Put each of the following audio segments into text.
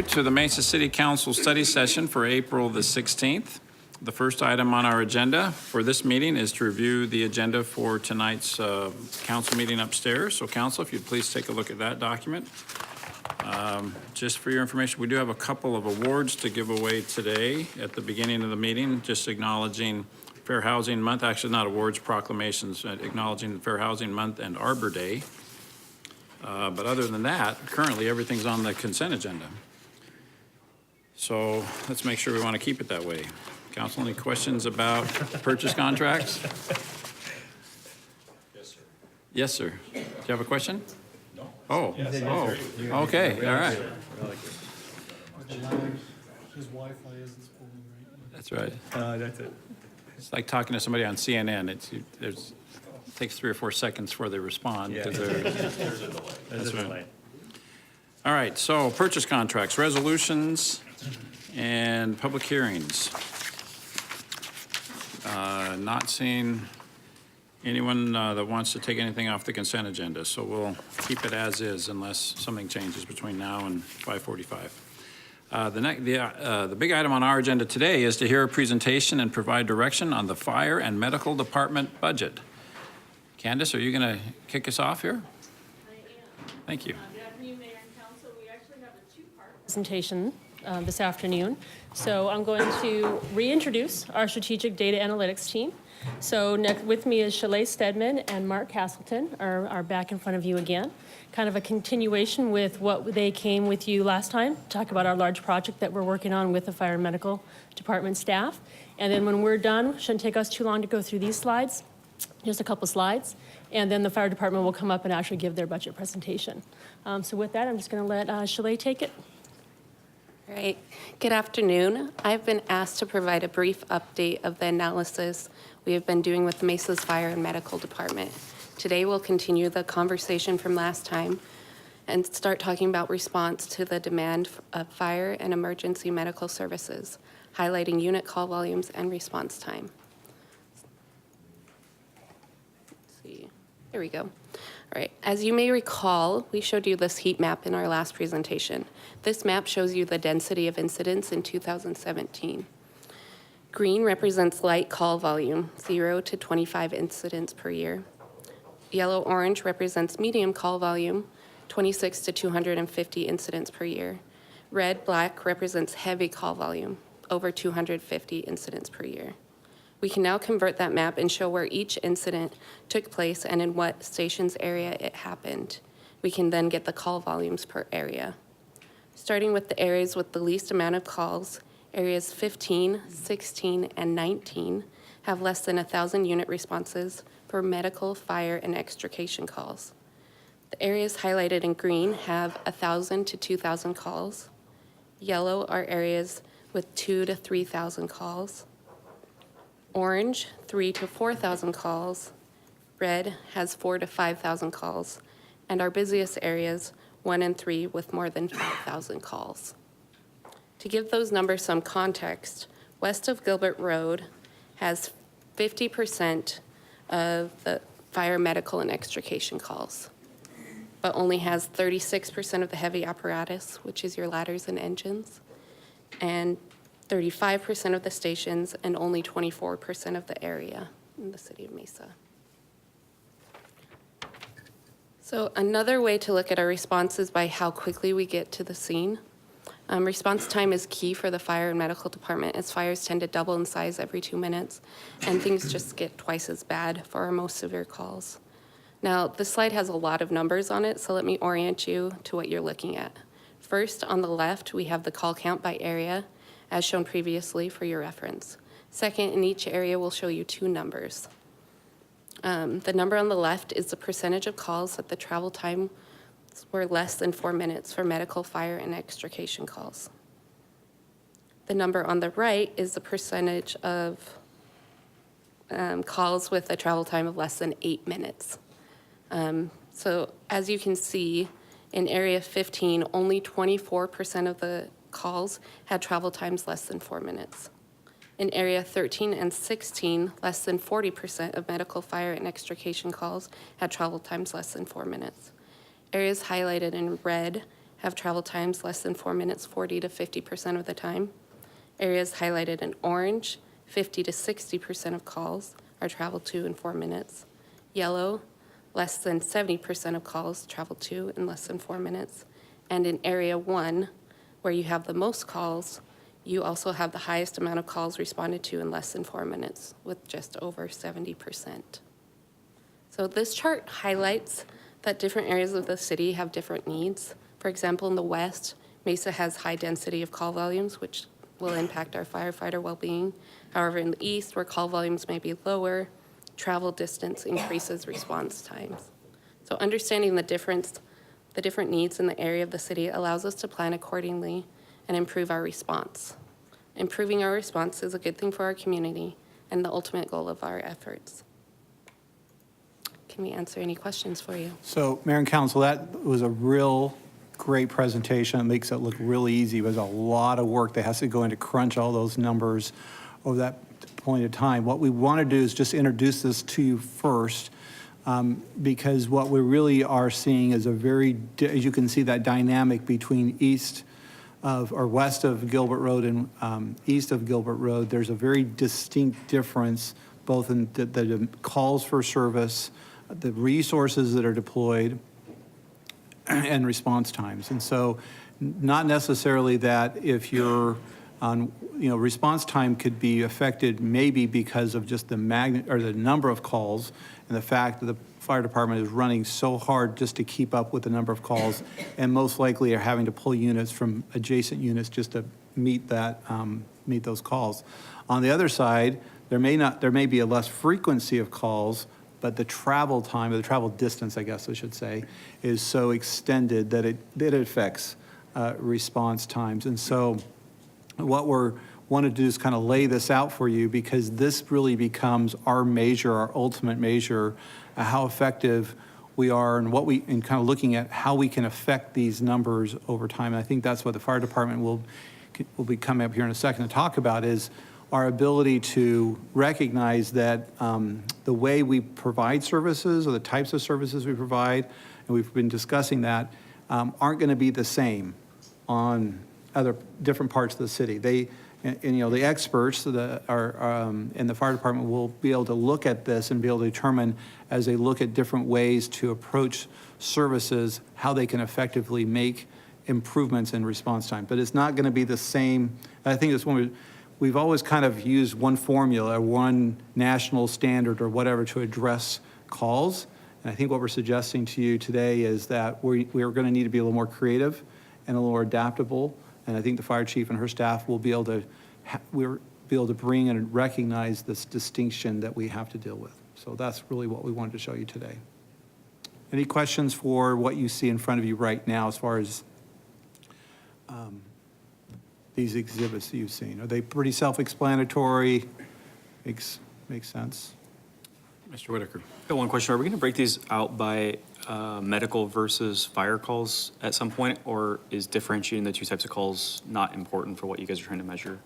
To the Mesa City Council study session for April the 16th. The first item on our agenda for this meeting is to review the agenda for tonight's council meeting upstairs. So council, if you'd please take a look at that document. Just for your information, we do have a couple of awards to give away today at the beginning of the meeting, just acknowledging Fair Housing Month, actually not awards, proclamations, acknowledging Fair Housing Month and Arbor Day. But other than that, currently everything's on the consent agenda. So let's make sure we want to keep it that way. Council, any questions about purchase contracts? Yes, sir. Yes, sir. Do you have a question? No. Oh, Yes, oh, okay, all right. His Wi-Fi isn't spoken right. That's right. That's it. It's like talking to somebody on CNN. It takes 3 or 4 seconds before they respond. Yeah. 'Cause they're- There's a delay. That's right. All right, so purchase contracts, resolutions, and public hearings. Not seeing anyone that wants to take anything off the consent agenda, so we'll keep it as is unless something changes between now and 5:45. The big item on our agenda today is to hear a presentation and provide direction on the fire and medical department budget. Candace, are you going to kick us off here? I am. Thank you. Good afternoon, Mayor and Council. We actually have a two-part presentation this afternoon. So I'm going to reintroduce our strategic data analytics team. So next with me is Shalay Stedman and Mark Castleton are back in front of you again. Kind of a continuation with what they came with you last time, talk about our large project that we're working on with the fire and medical department staff. And then when we're done, shouldn't take us too long to go through these slides, just a couple slides. And then the fire department will come up and actually give their budget presentation. So with that, I'm just going to let Shalay take it. All right. Good afternoon. I've been asked to provide a brief update of the analysis we have been doing with Mesa's Fire and Medical Department. Today, we'll continue the conversation from last time and start talking about response to the demand of fire and emergency medical services, highlighting unit call volumes and response time. Let's see. Here we go. All right, as you may recall, we showed you this heat map in our last presentation. This map shows you the density of incidents in 2017. Green represents light call volume, 0 to 25 incidents per year. Yellow-orange represents medium call volume, 26 to 250 incidents per year. Red-black represents heavy call volume, over 250 incidents per year. We can now convert that map and show where each incident took place and in what station's area it happened. We can then get the call volumes per area. Starting with the areas with the least amount of calls, areas 15, 16, and 19 have less than 1,000 unit responses for medical, fire, and extrication calls. The areas highlighted in green have 1,000 to 2,000 calls. Yellow are areas with 2,000 to 3,000 calls. Orange, 3,000 to 4,000 calls. Red has 4,000 to 5,000 calls. And our busiest areas, 1 and 3, with more than 5,000 calls. To give those numbers some context, west of Gilbert Road has 50% of the fire, medical, and extrication calls, but only has 36% of the heavy apparatus, which is your ladders and engines, and 35% of the stations, and only 24% of the area in the city of Mesa. So another way to look at our response is by how quickly we get to the scene. Response time is key for the fire and medical department, as fires tend to double in size every 2 minutes, and things just get twice as bad for our most severe calls. Now, this slide has a lot of numbers on it, so let me orient you to what you're looking at. First, on the left, we have the call count by area, as shown previously for your reference. Second, in each area, we'll show you 2 numbers. The number on the left is the percentage of calls that the travel time were less than 4 minutes for medical, fire, and extrication calls. The number on the right is the percentage of calls with a travel time of less than 8 minutes. So as you can see, in Area 15, only 24% of the calls had travel times less than 4 minutes. In Area 13 and 16, less than 40% of medical, fire, and extrication calls had travel times less than 4 minutes. Areas highlighted in red have have travel times less than 4 minutes 40 to 50% of the time. Areas highlighted in orange, 50 to 60% of calls are traveled to in 4 minutes. Yellow, less than 70% of calls travel to in less than 4 minutes. And in Area 1, where you have the most calls, you also have the highest amount of calls responded to in less than 4 minutes, with just over 70%. So this chart highlights that different areas of the city have different needs. For example, in the west, Mesa has high density of call volumes, which will impact our firefighter well-being. However, in the east, where call volumes may be lower, travel distance increases response times. So understanding the different needs in the area of the city allows us to plan accordingly and improve our response. Improving our response is a good thing for our community and the ultimate goal of our efforts. Can we answer any questions for you? So, Mayor and Council, that was a real great presentation. It makes it look really easy. There's a lot of work that has to go into crunch all those numbers over that point of time. What we want to do is just introduce this to you first, because what we really are seeing is as you can see, that dynamic between west of Gilbert Road and east of Gilbert Road. There's a very distinct difference both in the calls for service, the resources that are deployed, and response times. And so not necessarily that if you're on, response time could be affected maybe because of just the number of calls and the fact that the fire department is running so hard just to keep up with the number of calls, and most likely are having to pull units from adjacent units just to meet those calls. On the other side, there may be a less frequency of calls, but the travel time, or the travel distance, I guess I should say, is so extended that it affects response times. And so what we want to do is kind of lay this out for you, because this really becomes our ultimate measure, how effective we are and kind of looking at how we can affect these numbers over time. And I think that's what the fire department will be coming up here in a second to talk about, is our ability to recognize that the way we provide services, or the types of services we provide, and we've been discussing that, aren't going to be the same on other different parts of the city. The experts in the fire department will be able to look at this and be able to determine, as they look at different ways to approach services, how they can effectively make improvements in response time. But it's not going to be the same. I think it's when we've always kind of used one formula, one national standard or whatever to address calls. And I think what we're suggesting to you today is that we are going to need to be a little more creative and a little more adaptable. And I think the fire chief and her staff will be able to bring and recognize this distinction that we have to deal with. So that's really what we wanted to show you today. Any questions for what you see in front of you right now as far as these exhibits that you've seen? Are they pretty self-explanatory? Makes sense? Mr. Whitaker. Got one question. Are we going to break these out by medical versus fire calls at some point, or is differentiating the two types of calls not important for what you guys are trying to measure?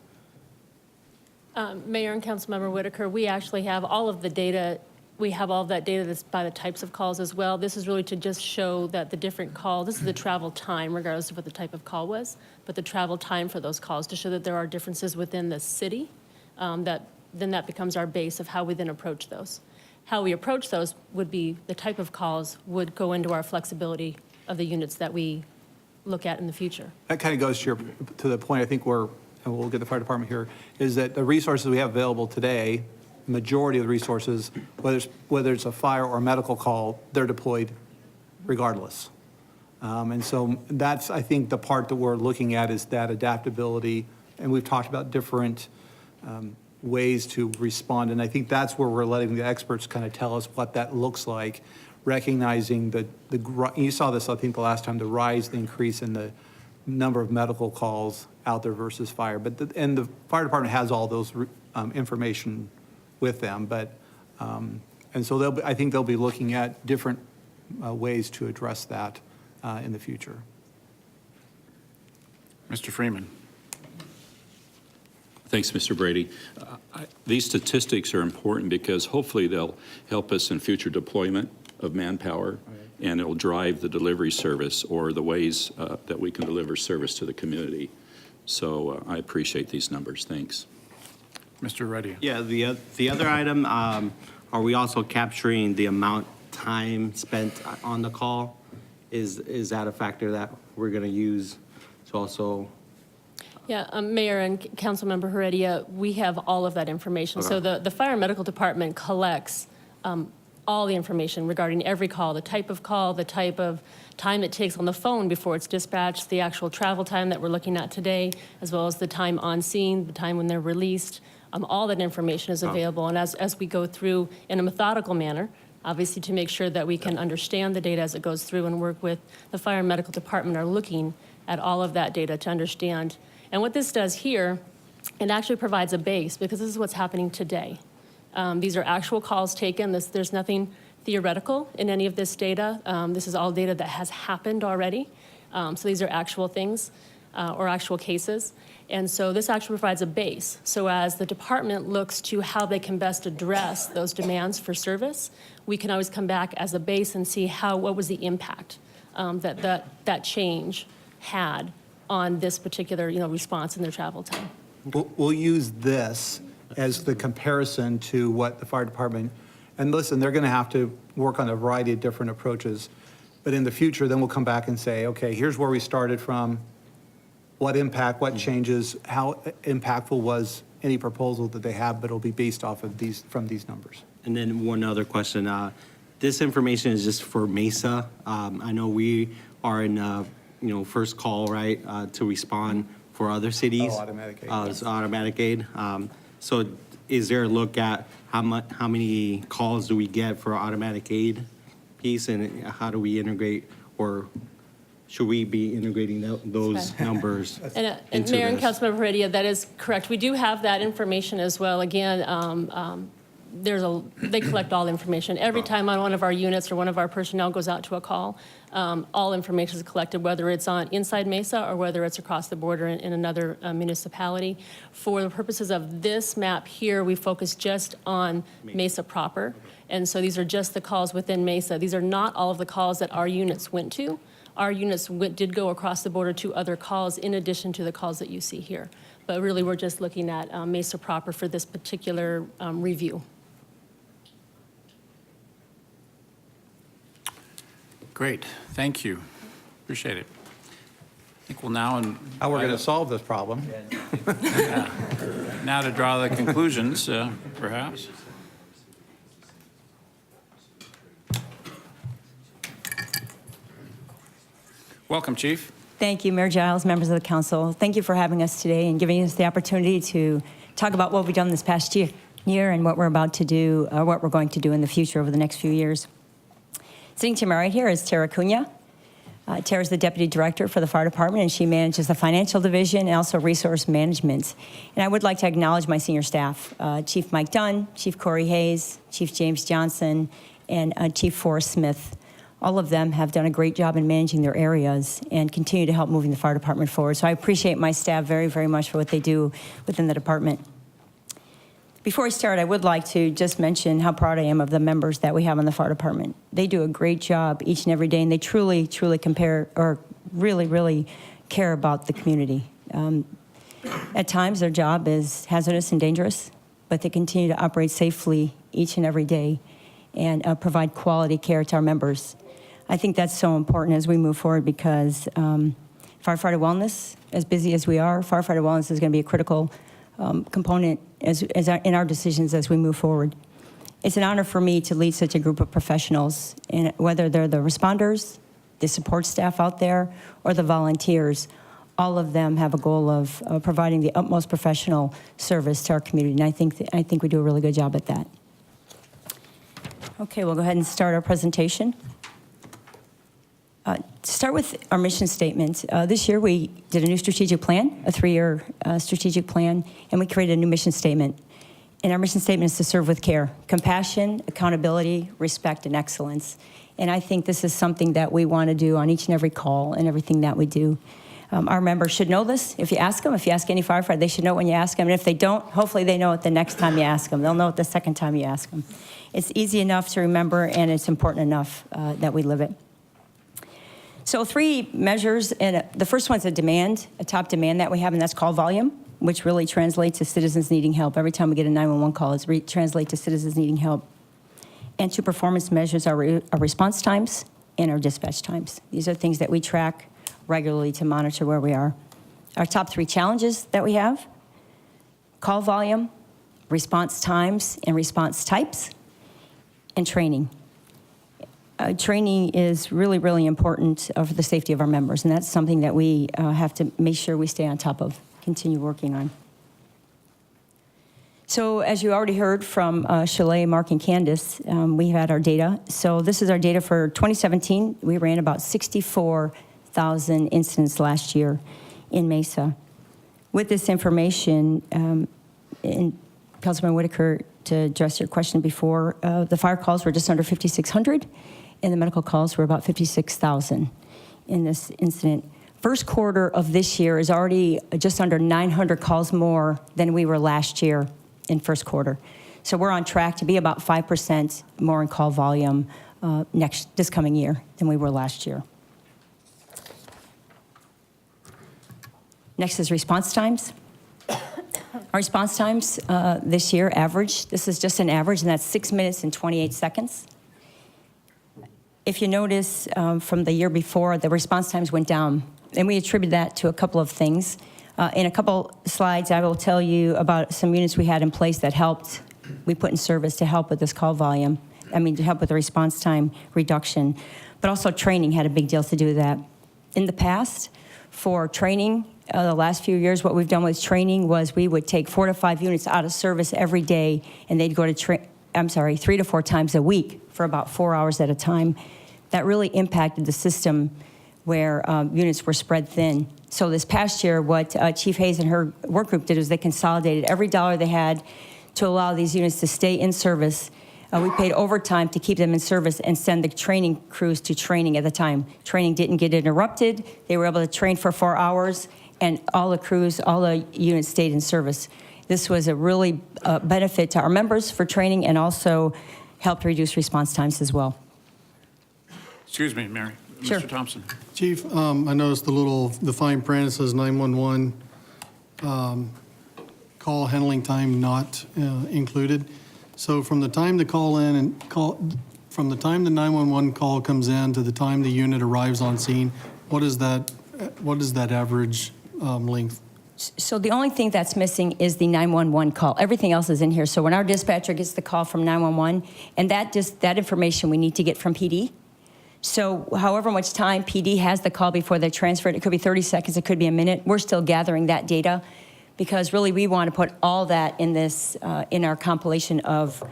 Mayor and Councilmember Whitaker, we actually have all of the data. We have all of that data that's by the types of calls as well. This is really to just show that the different calls, this is the travel time, regardless of what the type of call was, but the travel time for those calls, to show that there are differences within the city, that becomes our base of how we then approach those. How we approach those would be the type of calls would go into our flexibility of the units that we look at in the future. That kind of goes to the point I think and we'll get the fire department here, is that the resources we have available today, majority of the resources, whether it's a fire or a medical call, they're deployed regardless. And so that's, I think, the part that we're looking at is that adaptability. And we've talked about different ways to respond. And I think that's where we're letting the experts kind of tell us what that looks like, recognizing you saw this, I think, the last time, the increase in the number of medical calls out there versus fire. And the fire department has all those information with them. And so I think they'll be looking at different ways to address that in the future. Mr. Freeman. Thanks, Mr. Brady. These statistics are important because hopefully they'll help us in future deployment of manpower and it'll drive the delivery service or the ways that we can deliver service to the community. So I appreciate these numbers. Thanks. Mr. Reddy. Yeah, the other item, are we also capturing the amount time spent on the call? Is that a factor that we're going to use to also? Yeah, Mayor and Councilmember Heredia, we have all of that information. So the Fire and Medical Department collects all the information regarding every call, the type of call, the type of time it takes on the phone before it's dispatched, the actual travel time that we're looking at today, as well as the time on scene, the time when they're released. All that information is available. And as we go through in a methodical manner, obviously to make sure that we can understand the data as it goes through and work with the Fire and Medical Department are looking at all of that data to understand. And what this does here, it actually provides a base because this is what's happening today. These are actual calls taken. There's nothing theoretical in any of this data. This is all data that has happened already. So these are actual things or actual cases. And so this actually provides a base. So as the department looks to how they can best address those demands for service, we can always come back as a base and see what was the impact that change had on this particular response in their travel time. We'll use this as the comparison to what the fire department, and listen, they're going to have to work on a variety of different approaches. But in the future, then we'll come back and say, okay, here's where we started from, what impact, what changes, how impactful was any proposal that they have, but it'll be based off of from these numbers. And then one other question. This information is just for Mesa. I know we are in, first call, right, to respond for other cities. Automatic aid. It's automatic aid. So is there a look at how many calls do we get for automatic aid piece, and how do we integrate, or should we be integrating those numbers And into Mayor and this? Councilmember Heredia, that is correct. We do have that information as well. Again, they collect all information. Every time on one of our units or one of our personnel goes out to a call, all information is collected, whether it's on inside Mesa or whether it's across the border in another municipality. For the purposes of this map here, we focus just on Mesa proper. And so these are just the calls within Mesa. These are not all of the calls that our units went to. Our units did go across the border to other calls in addition to the calls that you see here. But really, we're just looking at Mesa proper for this particular review. Great, thank you. Appreciate it. I think we'll now. How we're going to solve this problem. Now to draw the conclusions, perhaps. Welcome, Chief. Thank you, Mayor Giles, members of the council. Thank you for having us today and giving us the opportunity to talk about what we've done this past year and what we're about to do, what we're going to do in the future over the next few years. Sitting to my right here is Tara Cunha. Tara is the Deputy Director for the Fire Department, and she manages the financial division and also resource management. And I would like to acknowledge my senior staff, Chief Mike Dunn, Chief Corey Hayes, Chief James Johnson, and Chief Forrest Smith. All of them have done a great job in managing their areas and continue to help moving the fire department forward. So I appreciate my staff very, very much for what they do within the department. Before I start, I would like to just mention how proud I am of the members that we have on the fire department. They do a great job each and every day, and they truly, truly really care about the community. At times, their job is hazardous and dangerous, but they continue to operate safely each and every day and provide quality care to our members. I think that's so important as we move forward because firefighter wellness, as busy as we are, firefighter wellness is going to be a critical component in our decisions as we move forward. It's an honor for me to lead such a group of professionals, and whether they're the responders, the support staff out there, or the volunteers, all of them have a goal of providing the utmost professional service to our community, and I think we do a really good job at that. Okay, we'll go ahead and start our presentation. To start with our mission statement, this year we did a new strategic plan, a 3-year strategic plan, and we created a new mission statement. And our mission statement is to serve with care, compassion, accountability, respect, and excellence. And I think this is something that we want to do on each and every call and everything that we do. Our members should know this. If you ask them, if you ask any firefighter, they should know when you ask them. And if they don't, hopefully they know it the next time you ask them. They'll know it the second time you ask them. It's easy enough to remember, and it's important enough that we live it. So 3 measures, and the first one's a demand, a top demand that we have, and that's call volume, which really translates to citizens needing help. Every time we get a 911 call, it's translate to citizens needing help. And 2 performance measures are our response times and our dispatch times. These are things that we track regularly to monitor where we are. Our top 3 challenges that we have: call volume, response times and response types, and training. Training is really, really important for the safety of our members, and that's something that we have to make sure we stay on top of, continue working on. So as you already heard from Shalae, Mark, and Candace, we had our data. So this is our data for 2017. We ran about 64,000 incidents last year in Mesa. With this information, and Councilman Whitaker, to address your question before, the fire calls were just under 5,600, and the medical calls were about 56,000 in this incident. First quarter of this year is already just under 900 calls more than we were last year in first quarter. So we're on track to be about 5% more in call volume this coming year than we were last year. Next is response times. Our response times this year average, this is just an average, and that's 6 minutes and 28 seconds. If you notice from the year before, the response times went down, and we attribute that to a couple of things. In a couple slides, I will tell you about some units we had in place that we put in service to help with this call volume, to help with the response time reduction. But also training had a big deal to do with that. In the past, for training, the last few years, what we've done with training was we would take 4 to 5 units out of service every day, and they'd go to 3 to 4 times a week for about 4 hours at a time. That really impacted the system where units were spread thin. So this past year, what Chief Hayes and her work group did was they consolidated every dollar they had to allow these units to stay in service. We paid overtime to keep them in service and send the training crews to training at the time. Training didn't get interrupted. They were able to train for 4 hours, and all the crews, all the units stayed in service. This was a really benefit to our members for training, and also helped reduce response times as well. Excuse me, Mary. Sure. Mr. Thompson. Chief, I noticed the fine print, it says 911 call handling time not included. So from the time the from the time the 911 call comes in to the time the unit arrives on scene, what is that average length? So the only thing that's missing is the 911 call. Everything else is in here. So when our dispatcher gets the call from 911, and that information we need to get from PD. So however much time PD has the call before they're transferred, it could be 30 seconds, it could be a minute. We're still gathering that data, because really we want to put all that in this, in our compilation of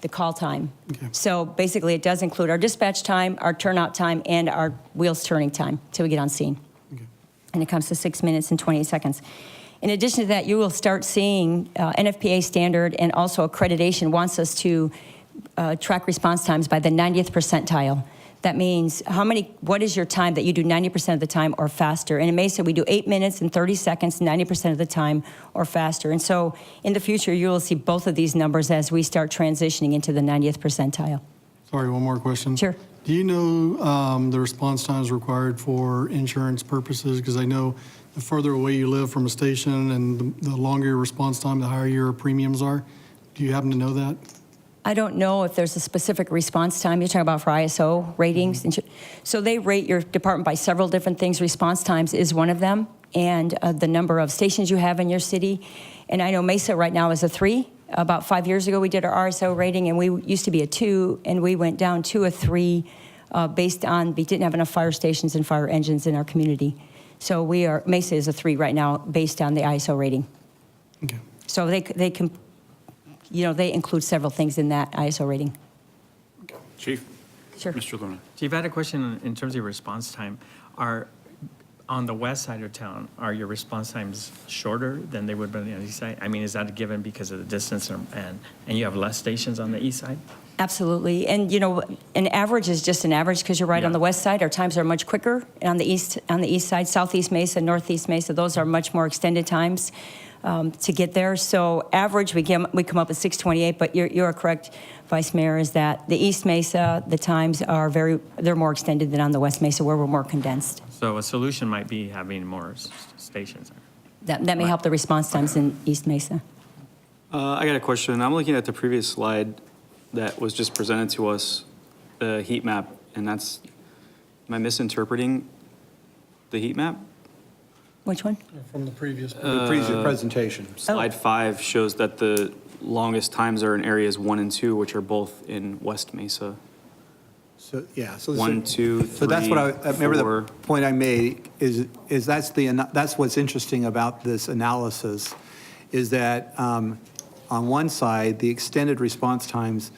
the call time. Okay. So basically it does include our dispatch time, our turnout time, and our wheels turning time till we get on scene. Okay. And it comes to 6 minutes and 28 seconds. In addition to that, you will start seeing NFPA standard, and also accreditation wants us to track response times by the 90th percentile. That means what is your time that you do 90% of the time or faster? And in Mesa, we do 8 minutes and 30 seconds, 90% of the time or faster. And so in the future, you will see both of these numbers as we start transitioning into the 90th percentile. Sorry, one more question. Sure. Do you know the response times required for insurance purposes? Because I know the further away you live from a station and the longer your response time, the higher your premiums are. Do you happen to know that? I don't know if there's a specific response time. You're talking about for ISO ratings. So they rate your department by several different things. Response times is one of them, and the number of stations you have in your city. And I know Mesa right now is a 3. About 5 years ago, we did our RSO rating, and we used to be a 2, and we went down to a 3 based on we didn't have enough fire stations and fire engines in our community. So Mesa is a 3 right now based on the ISO rating. Okay. So they include several things in that ISO rating. Chief? Sure. Mr. Luna. Chief, I had a question in terms of your response time. On the west side of town, are your response times shorter than they would be on the east side? I mean, is that a given because of the distance and you have less stations on the east side? Absolutely. And, you know, an average is just an average because you're right on the west side. Our times are much quicker. And on the east side, Southeast Mesa, Northeast Mesa, those are much more extended times to get there. So average, we come up with 6:28, but you're correct, Vice Mayor, is that the East Mesa, the times are they're more extended than on the West Mesa where we're more condensed. So a solution might be having more stations. That may help the response times in East Mesa. I got a question. I'm looking at the previous slide that was just presented to us, the heat map, and that's, am I misinterpreting the heat map? Which one? From the previous. The previous presentation. Slide 5 shows that the longest times are in areas 1 and 2, which are both in West Mesa. So, yeah. So 1, 2, 3, So that's what I remember 4. the point I made is that's what's interesting about this analysis is that on one side, the extended response times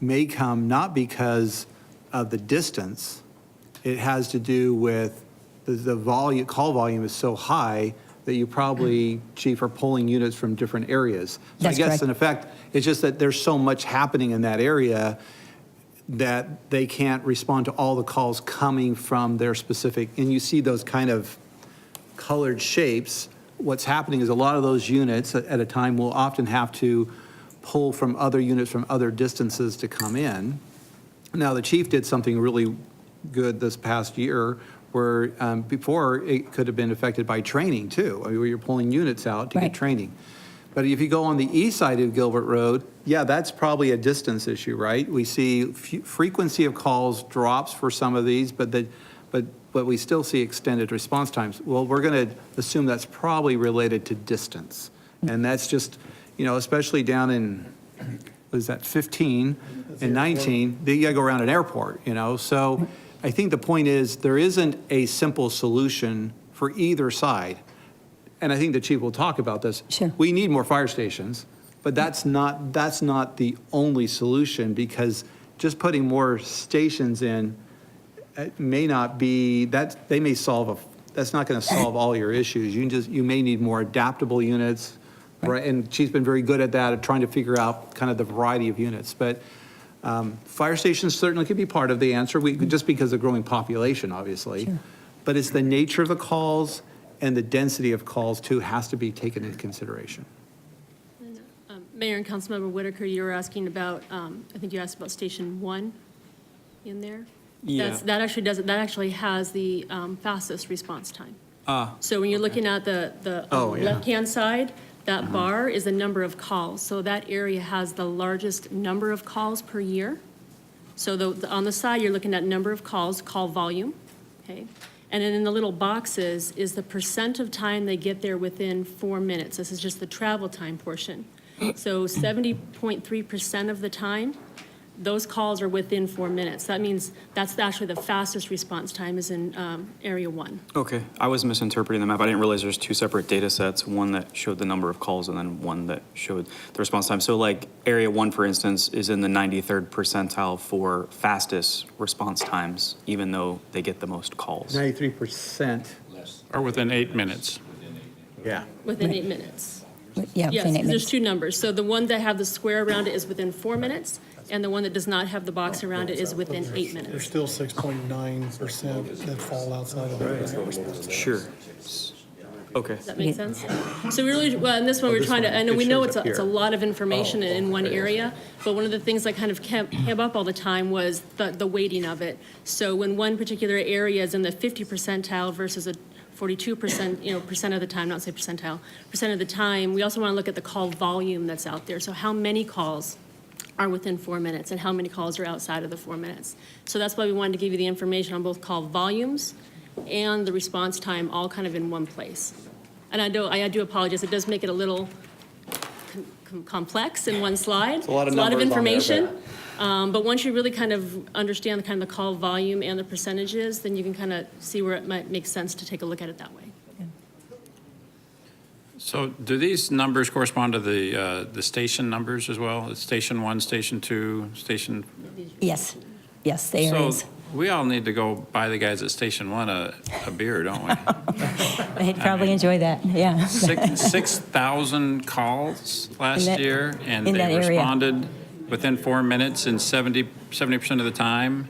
may come not because of the distance. It has to do with the volume, call volume is so high that you probably, Chief, are pulling units from different areas. So That's I guess correct. in effect, it's just that there's so much happening in that area that they can't respond to all the calls coming from their specific, and you see those kind of colored shapes. What's happening is a lot of those units at a time will often have to pull from other units from other distances to come in. Now, the chief did something really good this past year where before it could have been affected by training too, I mean, where you're pulling units out to Right. get training. But if you go on the east side of Gilbert Road, yeah, that's probably a distance issue, right? We see frequency of calls drops for some of these, but we still see extended response times. Well, we're going to assume that's probably related to distance. And that's just, you know, especially down in, what is that, 15 and 19, you got to go around an airport, you know? So I think the point is there isn't a simple solution for either side. And I think the chief will talk about this. Sure. We need more fire stations, but that's not the only solution because just putting more stations in may not be, that's not going to solve all your issues. You may need more adaptable units, right? And she's been very good at that, at trying to figure out kind of the variety of units. But fire stations certainly could be part of the answer, just because of growing population, obviously. Sure. But it's the nature of the calls and the density of calls too has to be taken into consideration. Mayor and Councilmember Whitaker, you were asking about, I think you asked about Station 1 in there. Yeah. That actually has the fastest response time. Ah, So when you're looking at the Oh, yeah. left-hand side, that bar is the number of calls. So that area has the largest number of calls per year. So on the side, you're looking at number of calls, call volume, okay? And then in the little boxes is the percent of time they get there within 4 minutes. This is just the travel time portion. So 70.3% of the time, those calls are within 4 minutes. That means that's actually the fastest response time is in Area 1. okay. I was misinterpreting the map. I didn't realize there's two separate data sets, one that showed the number of calls and then one that showed the response time. So like Area 1, for instance, is in the 93rd percentile for fastest response times, even though they get the most calls. 93%. Or within 8 minutes. Yeah. Within 8 minutes. Yeah, Yes, within 8 there's minutes. two numbers. So the one that have the square around it is within 4 minutes, and the one that does not have the box around it is within 8 There's minutes. still 6.9% that fall outside of that. Sure. Okay. Does that make sense? So we really, well, in this one, we're trying to, I know it we know shows up it's a here. lot of information in one area, but one of the things that kind of came up all the time was the weighting of it. So when one particular area is in the 50 percentile versus a 42%, percent of the time, not say percentile, percent of the time, we also want to look at the call volume that's out there. So how many calls are within 4 minutes and how many calls are outside of the 4 minutes. So that's why we wanted to give you the information on both call volumes and the response time all kind of in one place. And I do apologize, it does make it a little complex in one slide. It's a lot of It's numbers on there, information. But once you really kind of understand the kind of the call volume and the percentages, then you can kind of see where it might make sense to take a look at it that way. So do these numbers correspond to the station numbers as well? It's Station 1, Station 2, Station? Yes, they So are. we all need to go buy the guys at Station 1 a beer, don't we? They'd probably enjoy that, yeah. 6,000 calls last In that- year, and in that they area. responded within 4 minutes and 70% of the time.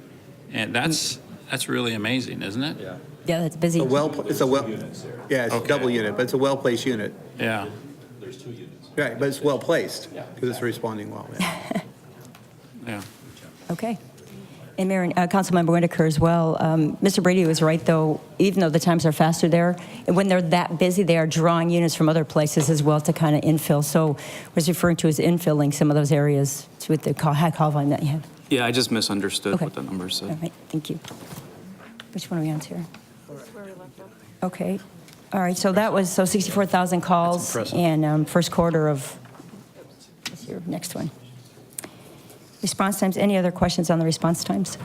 And that's really amazing, isn't it? Yeah. Yeah, that's busy. Yeah, it's a double unit, but it's a well-placed unit. Yeah. Right, but it's well-placed because it's responding well. Yeah. Yeah. Okay. And Mayor, Councilmember Whitaker as well. Mr. Brady was right, though, even though the times are faster there, and when they're that busy, they are drawing units from other places as well to kind of infill. So what I was referring to as infilling some of those areas with the high call volume that you have. Yeah, I just misunderstood Okay. what the numbers said. All right, thank you. Which one are we on here? Okay. All right, so that was, 64,000 calls and first quarter of this year. Next one. Response times, any other questions on the response times?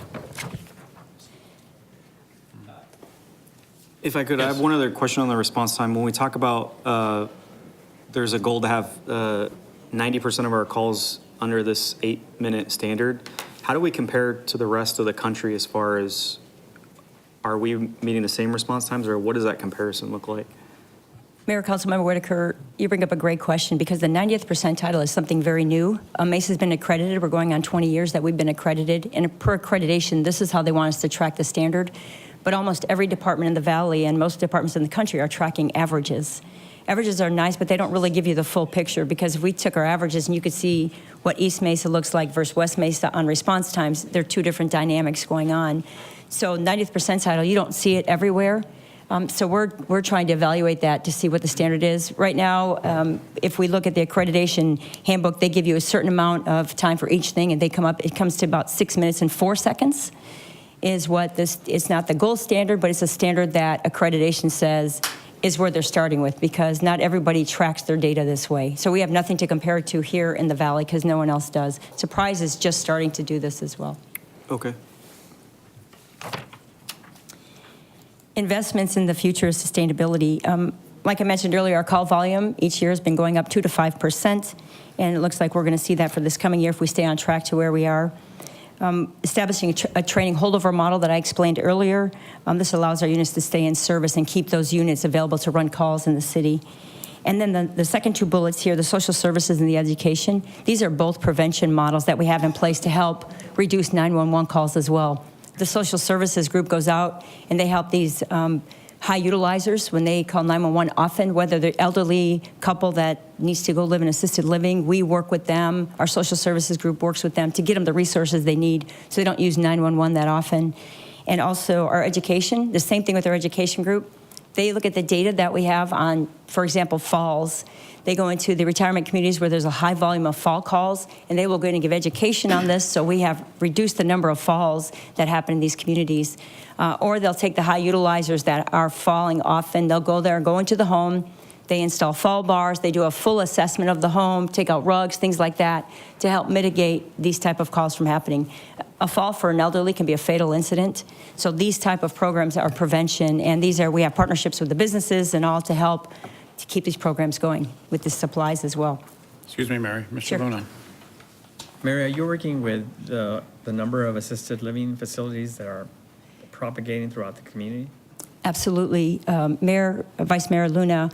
If I could, I have one other question on the response time. When we talk about, there's a goal to have 90% of our calls under this 8-minute standard, how do we compare to the rest of the country as far as, are we meeting the same response times, or what does that comparison look like? Mayor, Councilmember Whitaker, you bring up a great question because the 90th percentile is something very new. Mesa's been accredited. We're going on 20 years that we've been accredited. And per accreditation, this is how they want us to track the standard. But almost every department in the Valley and most departments in the country are tracking averages. Averages are nice, but they don't really give you the full picture because if we took our averages and you could see what East Mesa looks like versus West Mesa on response times, there are two different dynamics going on. So 90th percentile, you don't see it everywhere. So we're trying to evaluate that to see what the standard is. Right now, if we look at the accreditation handbook, they give you a certain amount of time for each thing, and it comes to about 6 minutes and 4 seconds is what this, it's not the gold standard, but it's a standard that accreditation says is where they're starting with because not everybody tracks their data this way. So we have nothing to compare it to here in the Valley because no one else does. Surprise is just starting to do this as well. Okay. Investments in the future of sustainability. Like I mentioned earlier, our call volume each year has been going up 2 to 5%, and it looks like we're going to see that for this coming year if we stay on track to where we are. Establishing a training holdover model that I explained earlier. This allows our units to stay in service and keep those units available to run calls in the city. And then the second two bullets here, the social services and the education, these are both prevention models that we have in place to help reduce 911 calls as well. The social services group goes out and they help these high utilizers when they call 911 often, whether they're elderly couple that needs to go live in assisted living, we work with them. Our social services group works with them to get them the resources they need so they don't use 911 that often. And also our education, the same thing with our education group. They look at the data that we have on, for example, falls. They go into the retirement communities where there's a high volume of fall calls, and they will go in and give education on this, so we have reduced the number of falls that happen in these communities. Or they'll take the high utilizers that are falling often. They'll go there and go into the home. They install fall bars. They do a full assessment of the home, take out rugs, things like that, to help mitigate these type of calls from happening. A fall for an elderly can be a fatal incident. So these type of programs are prevention, and we have partnerships with the businesses and all to help to keep these programs going with the supplies as well. Excuse me, Mary. Mr. Sure. Luna. Mary, are you working with the number of assisted living facilities that are propagating throughout the community? Absolutely. Mayor, Vice Mayor Luna,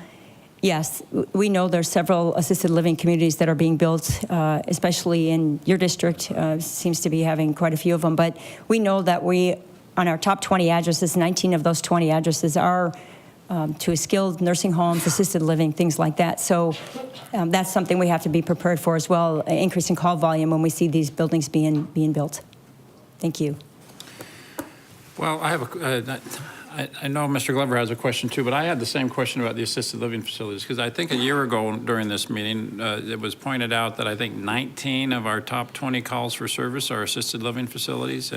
yes, we know there's several assisted living communities that are being built, especially in your district, seems to be having quite a few of them. But we know that on our top 20 addresses, 19 of those 20 addresses are to skilled nursing homes, assisted living, things like that. So that's something we have to be prepared for as well, increasing call volume when we see these buildings being built. Thank you. Well, I have I know Mr. Glover has a question too, but I had the same question about the assisted living facilities because I think a year ago during this meeting, it was pointed out that I think 19 of our top 20 calls for service are assisted living facilities,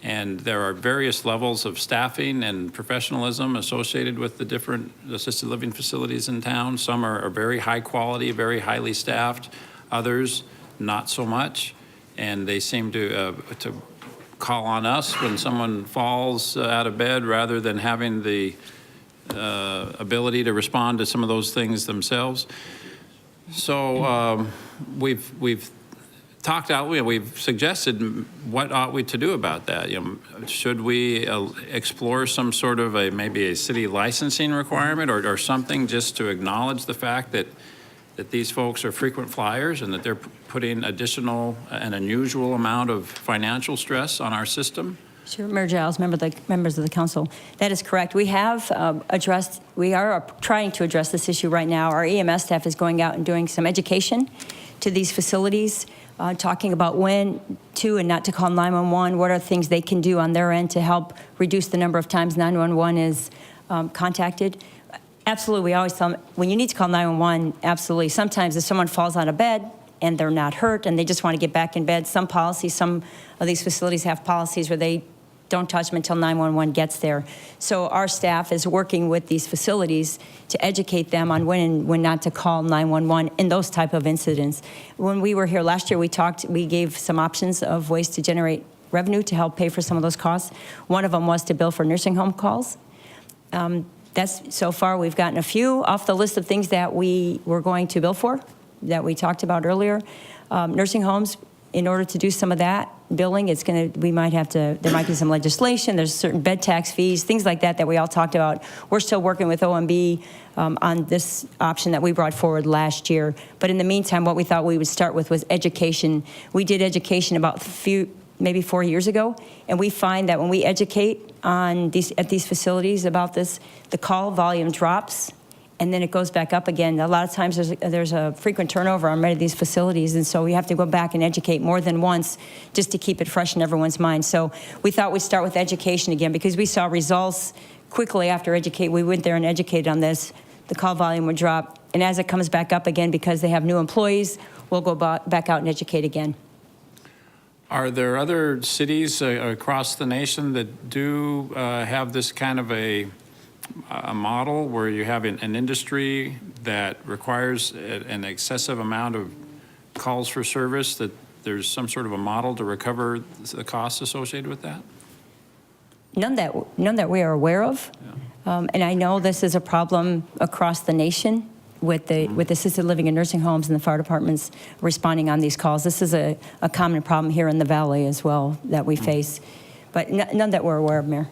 and there are various levels of staffing and professionalism associated with the different assisted living facilities in town. Some are very high quality, very highly staffed, others not so much, and they seem to call on us when someone falls out of bed rather than having the ability to respond to some of those things themselves. So we've talked out, we've suggested what ought we to do about that. Should we explore some sort of maybe a city licensing requirement or something just to acknowledge the fact that that these folks are frequent flyers and that they're putting additional and unusual amount of financial stress on our system? Sure, Mayor Giles, members of the council, that is correct. We have we are trying to address this issue right now. Our EMS staff is going out and doing some education to these facilities, talking about when to and not to call 911, what are things they can do on their end to help reduce the number of times 911 is contacted. Absolutely, we always tell them, when you need to call 911, absolutely. Sometimes if someone falls out of bed and they're not hurt and they just want to get back in bed, some of these facilities have policies where they don't touch them until 911 gets there. So our staff is working with these facilities to educate them on when and when not to call 911 in those type of incidents. When we were here last year, we gave some options of ways to generate revenue to help pay for some of those costs. One of them was to bill for nursing home calls. So far, we've gotten a few off the list of things that we were going to bill for, that we talked about earlier. Nursing homes, in order to do some of that billing, there might be some legislation, there's certain bed tax fees, things like that we all talked about. We're still working with OMB on this option that we brought forward last year. But in the meantime, what we thought we would start with was education. We did education about maybe 4 years ago, and we find that when we educate at these facilities about this, the call volume drops, and then it goes back up again. A lot of times there's a frequent turnover on many of these facilities, and so we have to go back and educate more than once just to keep it fresh in everyone's mind. So we thought we'd start with education again because we saw results quickly after we went there and educated on this. The call volume would drop, and as it comes back up again because they have new employees, we'll go back out and educate again. Are there other cities across the nation that do have this kind of a model where you have an industry that requires an excessive amount of calls for service, that there's some sort of a model to recover the costs associated with that? None that we are aware of. Yeah. And I know this is a problem across the nation with assisted living and nursing homes and the fire departments responding on these calls. This is a common problem here in the Valley as well that we face, but none that we're aware of, Mayor.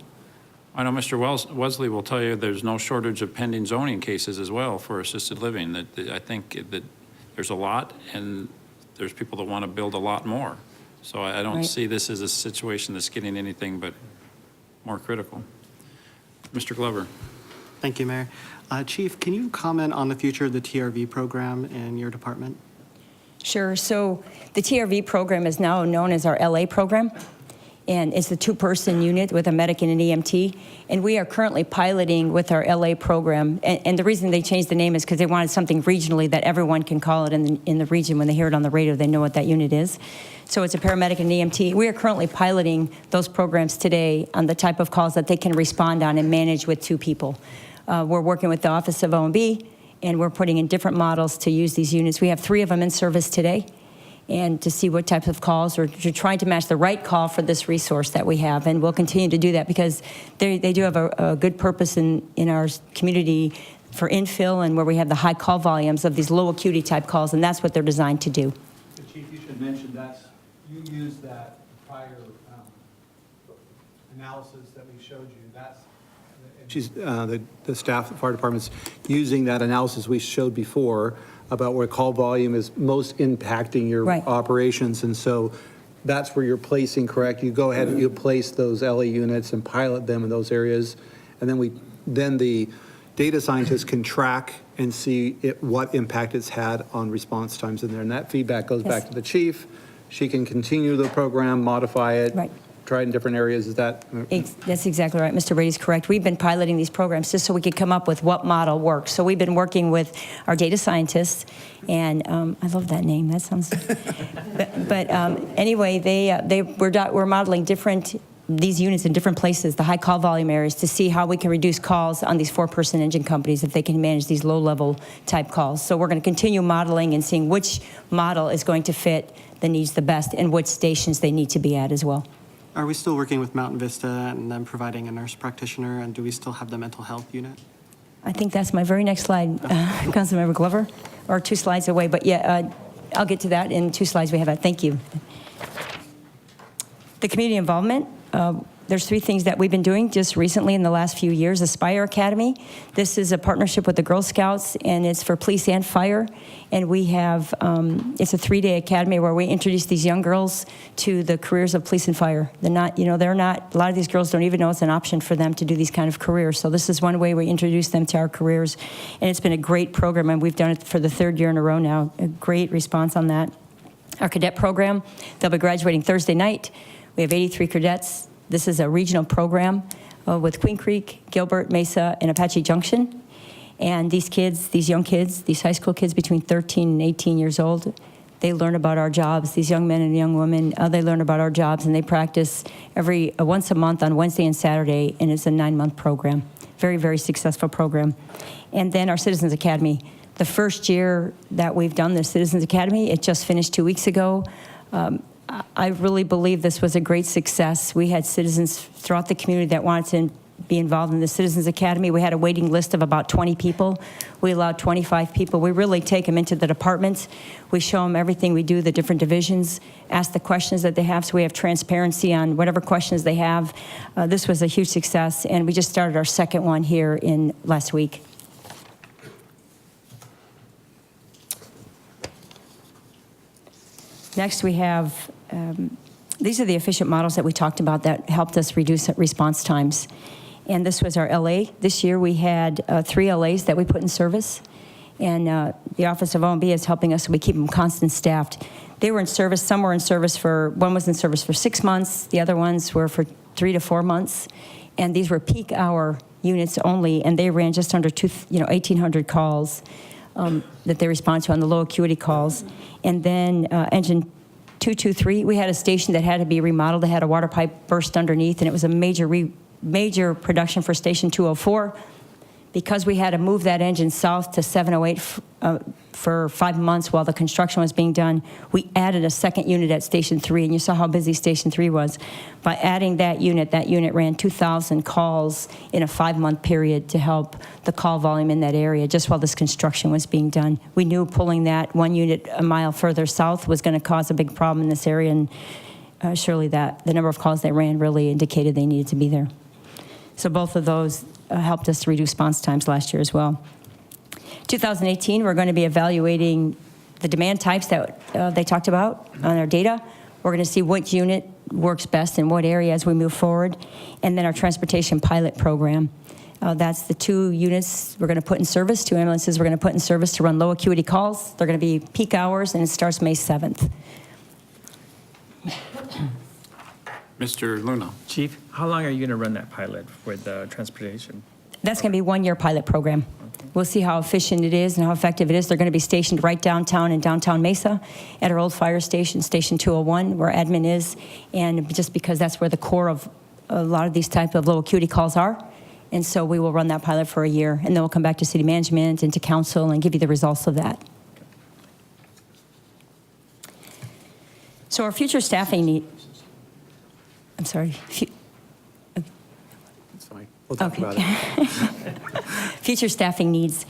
I know Mr. Wesley will tell you there's no shortage of pending zoning cases as well for assisted living. I think that there's a lot, and there's people that want to build a lot more. So I don't see this as a situation that's getting anything but more critical. Mr. Glover. Thank you, Mayor. Chief, can you comment on the future of the TRV program in your department? Sure. So the TRV program is now known as our LA program, and it's the two-person unit with a medic and an EMT. And we are currently piloting with our LA program. And the reason they changed the name is because they wanted something regionally that everyone can call it in the region. When they hear it on the radio, they know what that unit is. So it's a paramedic and EMT. We are currently piloting those programs today on the type of calls that they can respond on and manage with two people. We're working with the Office of OMB, and we're putting in different models to use these units. We have 3 of them in service today, and to see what types of calls, or to trying to match the right call for this resource that we have. And we'll continue to do that because they do have a good purpose in our community for infill and where we have the high call volumes of these low acuity type calls, and that's what they're designed to do. Chief, you should mention you used that prior analysis that we showed you. The staff at the fire department's using that analysis we showed before about where call volume is most impacting your operations. And so that's where you're placing, correct? You go ahead and you place those LA units and pilot them in those areas. And then the data scientists can track and see what impact it's had on response times in there. And that feedback goes back to the chief. She can continue the program, modify it. Right. Try it in different areas. Is that? That's exactly right. Mr. Brady's correct. We've been piloting these programs just so we could come up with what model works. So we've been working with our data scientists, and I love that name. That sounds. Anyway, we're modeling these units in different places, the high call volume areas, to see how we can reduce calls on these 4-person engine companies if they can manage these low-level type calls. So we're going to continue modeling and seeing which model is going to fit the needs the best and which stations they need to be at as well. Are we still working with Mountain Vista and then providing a nurse practitioner, and do we still have the mental health unit? I think that's my very next slide, Councilmember Glover, or 2 slides away. But yeah, I'll get to that in 2 slides we have. Thank you. The community involvement, there's 3 things that we've been doing just recently in the last few years. Aspire Academy. This is a partnership with the Girl Scouts, and it's for police and fire. And we have, it's a 3-day academy where we introduce these young girls to the careers of police and fire. They're not, a lot of these girls don't even know it's an option for them to do these kind of careers. So this is one way we introduce them to our careers. And it's been a great program, and we've done it for the 3rd year in a row now. A great response on that. Our cadet program, they'll be graduating Thursday night. We have 83 cadets. This is a regional program with Queen Creek, Gilbert, Mesa, and Apache Junction. And these kids, these young kids, these high school kids between 13 and 18 years old, they learn about our jobs. These young men and young women, they learn about our jobs, and they practice once a month on Wednesday and Saturday, and it's a 9-month program. Very, very successful program. And then our Citizens Academy. The first year that we've done the Citizens Academy, it just finished 2 weeks ago. I really believe this was a great success. We had citizens throughout the community that wanted to be involved in the Citizens Academy. We had a waiting list of about 20 people. We allowed 25 people. We really take them into the departments. We show them everything we do, the different divisions, ask the questions that they have, so we have transparency on whatever questions they have. This was a huge success, and we just started our 2nd one here in last week. Next, we have, these are the efficient models that we talked about that helped us reduce response times. And this was our LA. This year we had 3 LAs that we put in service. And the Office of O&B is helping us, so we keep them constant staffed. They were in service, some were in service one was in service for 6 months, the other ones were for 3 to 4 months. And these were peak hour units only, and they ran just under 1,800 calls that they respond to on the low acuity calls. And then engine 223, we had a station that had to be remodeled. It had a water pipe burst underneath, and it was a major production for station 204. Because we had to move that engine south to 708 for 5 months while the construction was being done, we added a 2nd unit at Station 3, and you saw how busy Station 3 was. By adding that unit ran 2,000 calls in a 5-month period to help the call volume in that area just while this construction was being done. We knew pulling that 1 unit a mile further south was going to cause a big problem in this area, and surely the number of calls they ran really indicated they needed to be there. So both of those helped us to reduce response times last year as well. 2018, we're going to be evaluating the demand types that they talked about on our data. We're going to see what unit works best in what area as we move forward. And then our transportation pilot program. That's the 2 units we're going to put in service, 2 ambulances we're going to put in service to run low acuity calls. They're going to be peak hours, and it starts May 7th. Mr. Luna. Chief, how long are you going to run that pilot with the transportation? That's going to be a 1-year pilot program. We'll see how efficient it is and how effective it is. They're going to be stationed right downtown in downtown Mesa at our old fire station, Station 201, where admin is. And just because that's where the core of a lot of these type of low acuity calls are. And so we will run that pilot for a year, and then we'll come back to city management and to council and give you the results of that. So our future staffing need, I'm sorry. It's fine. We'll talk about it. Future staffing needs.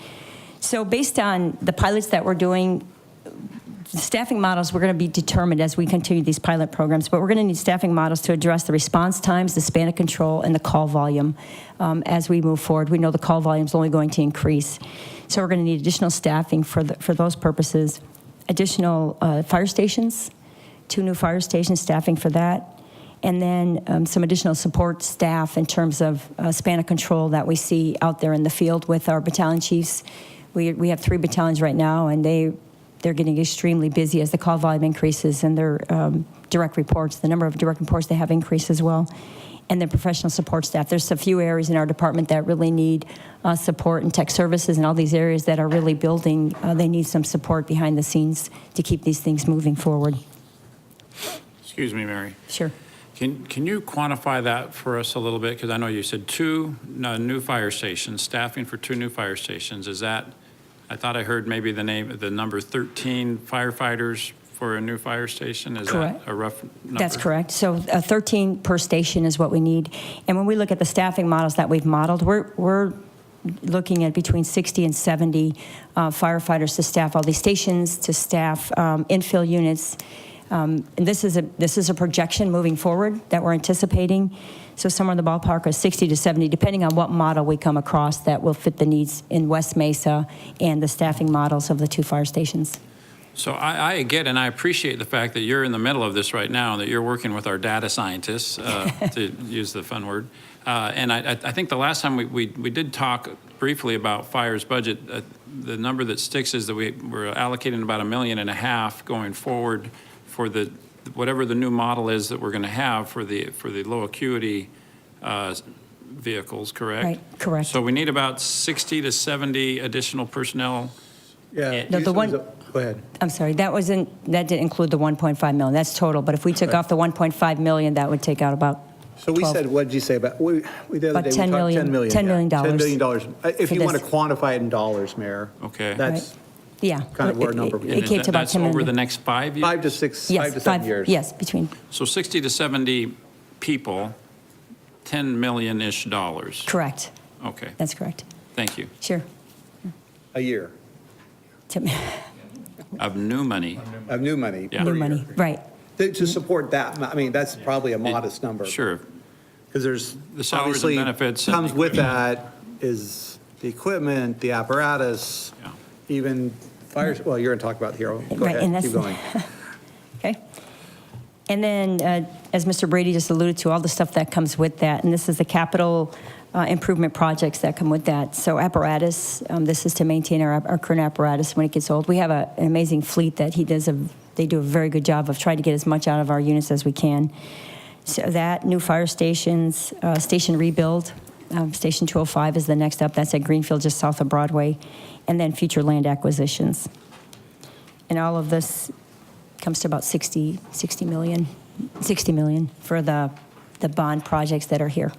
So based on the pilots that we're doing, the staffing models we're going to be determined as we continue these pilot programs, but we're going to need staffing models to address the response times, the span of control, and the call volume as we move forward. We know the call volume is only going to increase. So we're going to need additional staffing for those purposes. Additional fire stations, 2 new fire stations, staffing for that. And then some additional support staff in terms of span of control that we see out there in the field with our battalion chiefs. We have 3 battalions right now, and they're getting extremely busy as the call volume increases, and their direct reports, the number of direct reports they have increased as well. And then professional support staff. There's a few areas in our department that really need support, and tech services and all these areas that are really building. They need some support behind the scenes to keep these things moving forward. Excuse me, Mary. Sure. Can you quantify that for us a little bit? Because I know you said 2 new fire stations, staffing for 2 new fire stations. Is that, I thought I heard maybe the number 13 firefighters for a new fire station? Is Correct. that a rough number? That's correct. So 13 per station is what we need. And when we look at the staffing models that we've modeled, we're looking at between 60 and 70 firefighters to staff all these stations, to staff infill units. And this is a projection moving forward that we're anticipating. So somewhere in the ballpark of 60 to 70, depending on what model we come across that will fit the needs in West Mesa and the staffing models of the 2 fire stations. So I get and I appreciate the fact that you're in the middle of this right now and that you're working with our data scientists, to use the fun word. And I think the last time we did talk briefly about fire's budget, the number that sticks is that we're allocating about $1.5 million going forward for whatever the new model is that we're going to have for the low acuity vehicles, correct? Right, correct. So we need about 60 to 70 additional personnel. Yeah. The one- Go ahead. I'm sorry, that didn't include the 1.5 million. That's total. But if we took off the 1.5 million, that would take out about So we 12. said, what did you say about, the other About day, we 10 talked million, $10 million. $10 million $10 million. If for you want to this. quantify it in dollars, Mayor. Okay. That's Yeah. kind of where our number would be. It came to about That's 10 million. over the next 5 years? 5 to 6, Yes, 5 to 7 years. Yes, between, So 60 to 70 people, $10 million-ish dollars. correct. Okay, That's correct. thank you. Sure. A year Of new money. of new money. Yeah. New money, right. To support that, I mean, that's probably a modest number. Sure. Because there's, The salaries and obviously, benefits and comes with equipment. that is the equipment, the apparatus, Yeah. even fire, well, you're going to talk about the hero. Go Right, and ahead, keep that's- going. Okay. And then, as Mr. Brady just alluded to, all the stuff that comes with that, and this is the capital improvement projects that come with that. So apparatus, this is to maintain our current apparatus when it gets old. We have an amazing fleet that they do a very good job of trying to get as much out of our units as we can. So that, new fire stations, station rebuild, Station 205 is the next up. That's at Greenfield, just south of Broadway. And then future land acquisitions. And all of this comes to about 60 million for the bond projects that are here.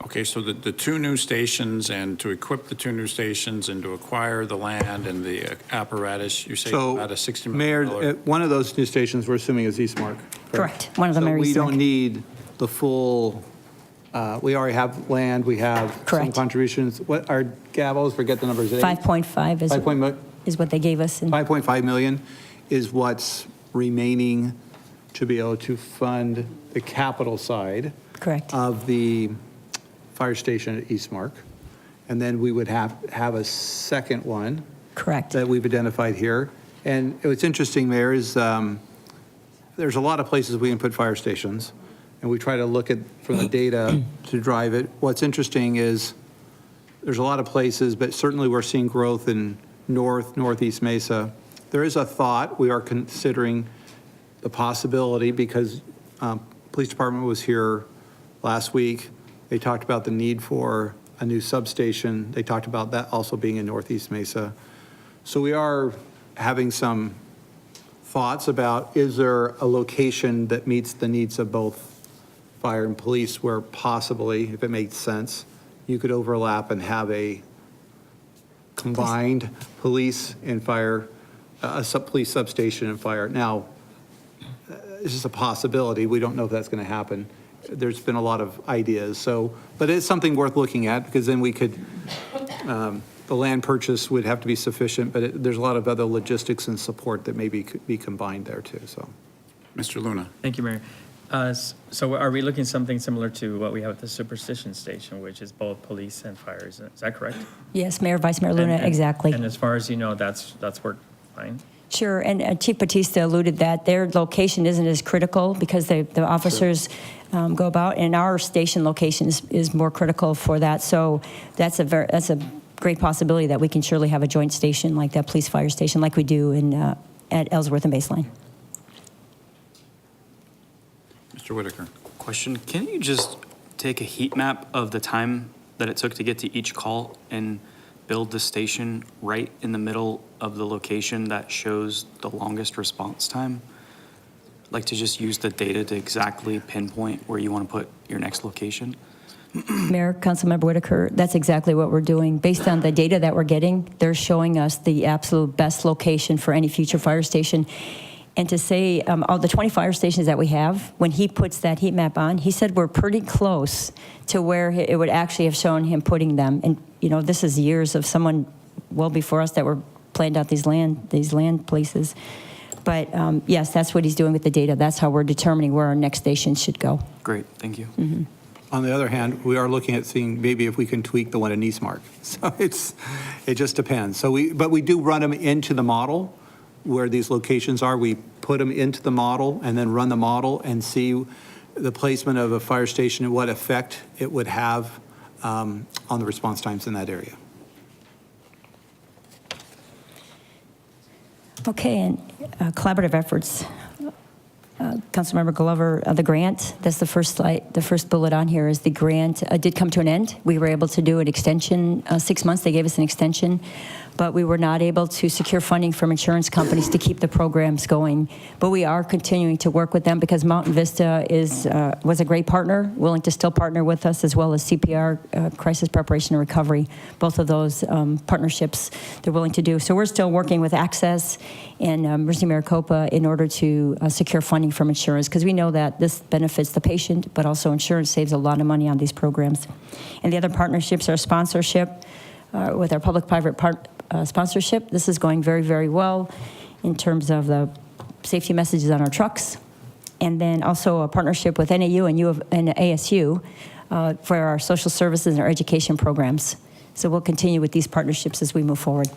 Okay, so the 2 new stations and to equip the 2 new stations and to acquire the land and the apparatus, you say So, about a $60 Mayor, million. one of those new stations, we're assuming is Eastmark. Correct. One of them So are we Eastmark. don't need the full, we already have land, we have some Correct. contributions. What are gavels, forget the numbers. 5.5 is what they gave us. And 5.5 million is what's remaining to be able to fund the capital side correct. of the fire station at Eastmark. And then we would have a second one Correct. that we've identified here. And what's interesting, Mayor, is there's a lot of places we can put fire stations, and we try to look at from the data to drive it. What's interesting is there's a lot of places, but certainly we're seeing growth in Northeast Mesa. There is a thought, we are considering the possibility, because police department was here last week. They talked about the need for a new substation. They talked about that also being in Northeast Mesa. So we are having some thoughts about, is there a location that meets the needs of both fire and police where possibly, if it makes sense, you could overlap and have a combined police and fire, police substation and fire. Now, it's just a possibility. We don't know if that's going to happen. There's been a lot of ideas. So, but it's something worth looking at, because then we could, the land purchase would have to be sufficient, but there's a lot of other logistics and support that maybe could be combined there too, so. Mr. Luna. Thank you, Mayor. So are we looking something similar to what we have at the Superstition Station, which is both police and fire? Is that correct? Yes, Mayor, Vice Mayor Luna, exactly. And as far as you know, that's worked fine? Sure, and Chief Batista alluded that their location isn't as critical because the officers go about, and our station location is more critical for that. So that's a great possibility that we can surely have a joint station like that police fire station, like we do at Ellsworth and Baseline. Mr. Whitaker. Question, can you just take a heat map of the time that it took to get to each call and build the station right in the middle of the location that shows the longest response time? Like to just use the data to exactly pinpoint where you want to put your next location? Mayor, Councilmember Whitaker, that's exactly what we're doing. Based on the data that we're getting, they're showing us the absolute best location for any future fire station. And to say, all the 20 fire stations that we have, when he puts that heat map on, he said we're pretty close to where it would actually have shown him putting them. And, you know, this is years of someone well before us that were planned out these land places. But yes, that's what he's doing with the data. That's how we're determining where our next station should go. Great, thank you. On the other hand, we are looking at seeing maybe if we can tweak the one in Eastmark. So it just depends. But we do run them into the model where these locations are. We put them into the model and then run the model and see the placement of a fire station and what effect it would have on the response times in that area. Okay, and collaborative efforts. Councilmember Glover, the grant, that's the first slide, the first bullet on here is the grant did come to an end. We were able to do an extension, 6 months, they gave us an extension, but we were not able to secure funding from insurance companies to keep the programs going. But we are continuing to work with them because Mountain Vista was a great partner, willing to still partner with us, as well as CPR, Crisis Preparation and Recovery. Both of those partnerships they're willing to do. So we're still working with Access and Mercy Maricopa in order to secure funding from insurance, because we know that this benefits the patient, but also insurance saves a lot of money on these programs. And the other partnerships are sponsorship with our public-private sponsorship. This is going very, very well in terms of the safety messages on our trucks. And then also a partnership with NAU and ASU for our social services and our education programs. So we'll continue with these partnerships as we move forward.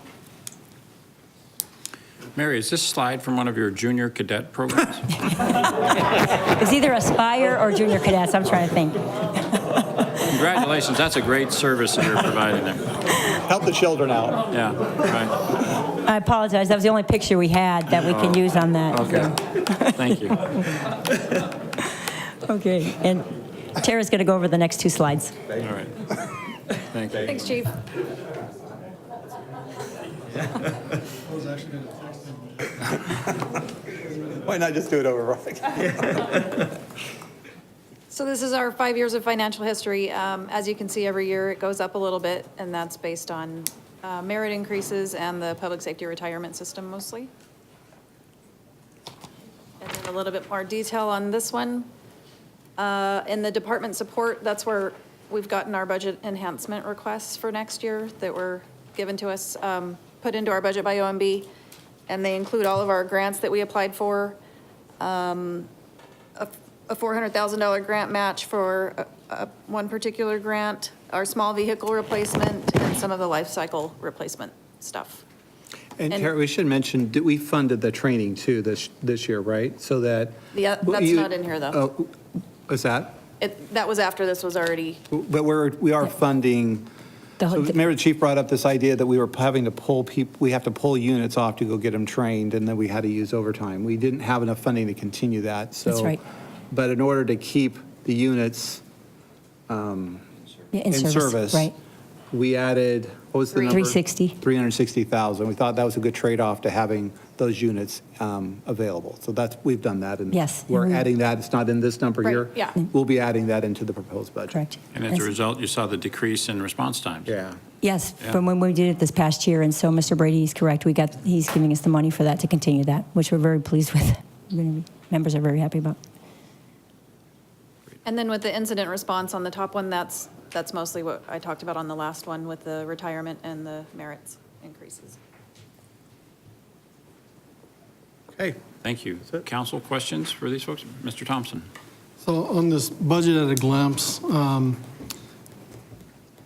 Mary, is this slide from one of your junior cadet programs? It's either Aspire or Junior Cadets, I'm trying to think. Congratulations, that's a great service that you're providing there. Help the children out. Yeah, right. I apologize, that was the only picture we had that we can use on that. Okay, thank you. Okay, and Tara's going to go over the next two slides. All right. Thank you. Thanks, Chief. Why not just do it over? So this is our 5 years of financial history. As you can see, every year it goes up a little bit, and that's based on merit increases and the public safety retirement system mostly. And then a little bit more detail on this one. In the department support, that's where we've gotten our budget enhancement requests for next year that were given to us, put into our budget by OMB. And they include all of our grants that we applied for, a $400,000 grant match for one particular grant, our small vehicle replacement, and some of the life cycle replacement stuff. And Tara, we should mention, we funded the training too this year, right? So that. Yeah, that's not in here though. What's that? That was after this was already. But we are funding. So remember the chief brought up this idea that we were having to pull people, we have to pull units off to go get them trained, and then we had to use overtime. We didn't have enough funding to continue that, so. That's right. But in order to keep the units in service. Right. We added, what was the number? 360. 360,000. We thought that was a good trade-off to having those units available. So we've done that. And Yes. we're adding that. It's not in this number Right, here. yeah. We'll be adding that into the proposed budget. Correct. And as a result, you saw the decrease in response times. Yeah. Yes, Yeah. from when we did it this past year, and so Mr. Brady is correct. He's giving us the money for that to continue that, which we're very pleased with. Members are very happy about. And then with the incident response on the top one, that's mostly what I talked about on the last one with the retirement and the merits increases. Okay, thank you. Council questions for these folks? Mr. Thompson? So on this budget at a glimpse, I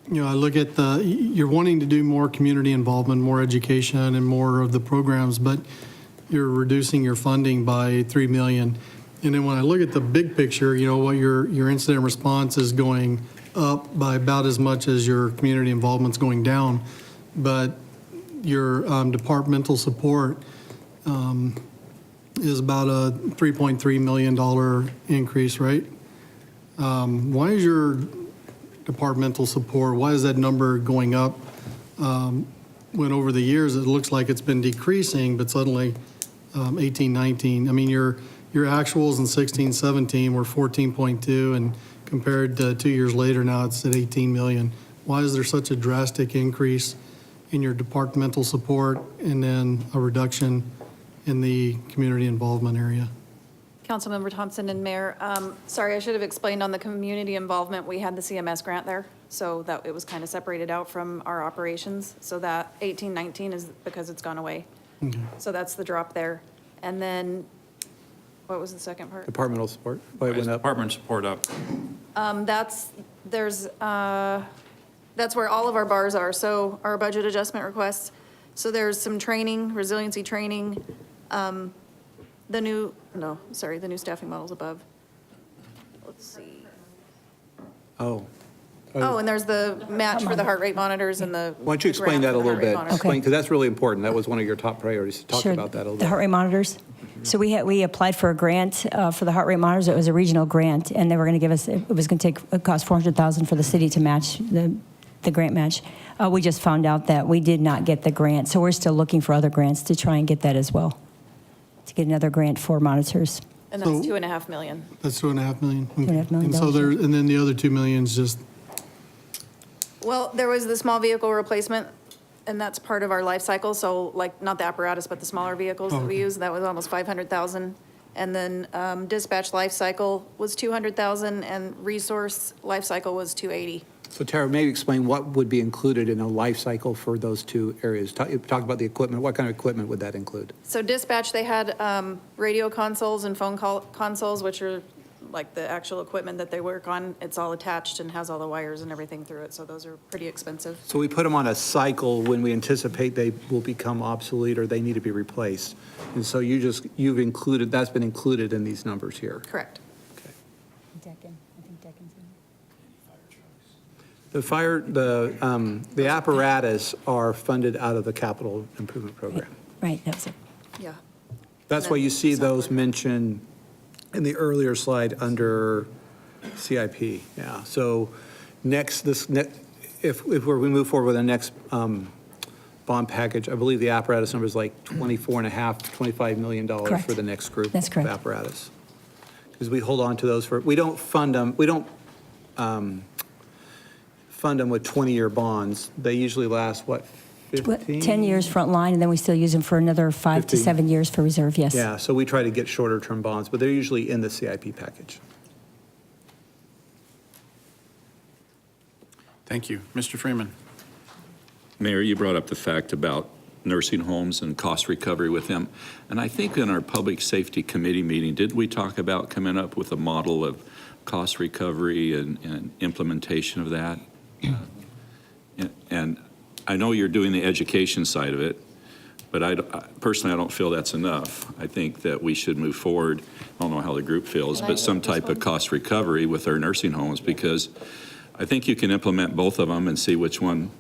look at you're wanting to do more community involvement, more education, and more of the programs, but you're reducing your funding by $3 million. And then when I look at the big picture, what your incident response is going up by about as much as your community involvement's going down, but your departmental support is about a $3.3 million increase, right? Why is your departmental support, why is that number going up when over the years it looks like it's been decreasing, but suddenly 18, 19, I mean, your actuals in 16, 17 were 14.2, and compared to 2 years later, now it's at 18 million. Why is there such a drastic increase in your departmental support and then a reduction in the community involvement area? Councilmember Thompson and Mayor, sorry, I should have explained on the community involvement, we had the CMS grant there, so that it was kind of separated out from our operations. So that 18, 19 is because it's gone away. Okay. So that's the drop there. And then, what was the second part? Departmental support, why it went up. Department support up. That's where all of our bars are, so our budget adjustment requests. So there's some training, resiliency training, the new staffing models above. Let's see. Oh. Oh, and there's the match for the heart rate monitors and the. Why don't you the explain grant that a for the little heart rate bit? monitors. Explain, because that's really important. That was one of your top priorities, to talk Sure. about that a little The bit. heart rate monitors. So we applied for a grant for the heart rate monitors. It was a regional grant, and they were going to give us, it was going to cost $400,000 for the city to match the grant match. We just found out that we did not get the grant, so we're still looking for other grants to try and get that as well, to get another grant for monitors. And that's So- 2.5 million. That's $2.5 million. $2.5 million. And so there, and then the other 2 million is just, Well, there was the small vehicle replacement, and that's part of our life cycle, so like, not the apparatus, but the smaller vehicles that we use, that was almost 500,000. And then dispatch life cycle was 200,000, and resource life cycle was 280. So Tara, maybe explain what would be included in a life cycle for those two areas. Talk about the equipment. What kind of equipment would that include? So dispatch, they had radio consoles and phone call consoles, which are like the actual equipment that they work on. It's all attached and has all the wires and everything through it, so those are pretty expensive. So we put them on a cycle when we anticipate they will become obsolete or they need to be replaced. And so you've included, that's been included in these numbers here. Correct. Okay. The apparatus are funded out of the capital improvement program. Right, that was it. Yeah. That's why you see those mentioned in the earlier slide under CIP, yeah. So if we move forward with the next bond package, I believe the apparatus number is like $24.5 million Correct. for the next group That's correct. of apparatus. Because we hold on to those we don't fund them with 20-year bonds. They usually last, what, 15? 10 years front line, and then we still use them for another 5 to 15. 7 years for reserve, yes. Yeah, so we try to get shorter-term bonds, but they're usually in the CIP package. Thank you. Mr. Freeman. Mayor, you brought up the fact about nursing homes and cost recovery with them. And I think in our Public Safety Committee meeting, did we talk about coming up with a model of cost recovery and implementation of that? And I know you're doing the education side of it, but personally, I don't feel that's enough. I think that we should move forward, I don't know how the group feels, but some type of cost recovery with our nursing homes, because I think you can implement both of them and see which one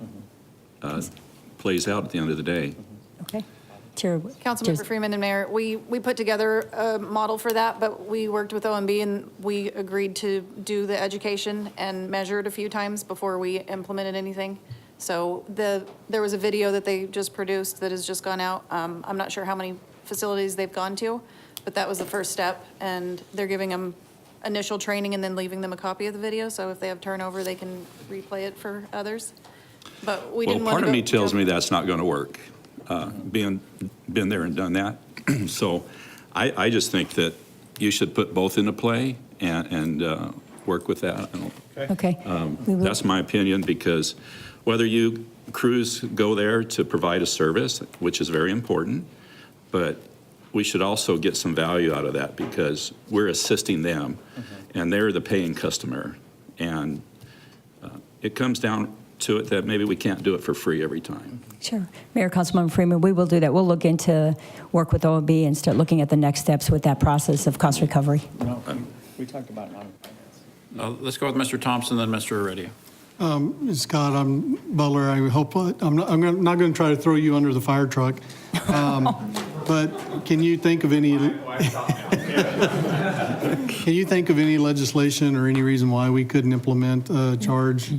plays out at the end of the day. Okay. Chair. Councilmember Freeman and Mayor, we put together a model for that, but we worked with OMB and we agreed to do the education and measure it a few times before we implemented anything. So there was a video that they just produced that has just gone out. I'm not sure how many facilities they've gone to, but that was the first step, and they're giving them initial training and then leaving them a copy of the video, so if they have turnover, they can replay it for others. But we didn't Well, want to part of me tells me that's not going to work, been there and done that. So I just think that you should put both into play and work with that. Okay. We will- That's my opinion, because whether you crews go there to provide a service, which is very important, but we should also get some value out of that, because we're assisting them and they're the paying customer. And it comes down to it that maybe we can't do it for free every time. Sure. Mayor, Councilmember Freeman, we will do that. We'll look into work with OMB and start looking at the next steps with that process of cost recovery. No, we talked about non-finance. Let's go with Mr. Thompson, then Mr. Heredia. Scott, I'm Butler. I hope, I'm not going to try to throw you under the fire truck. But can you think of any, legislation or any reason why we couldn't implement a charge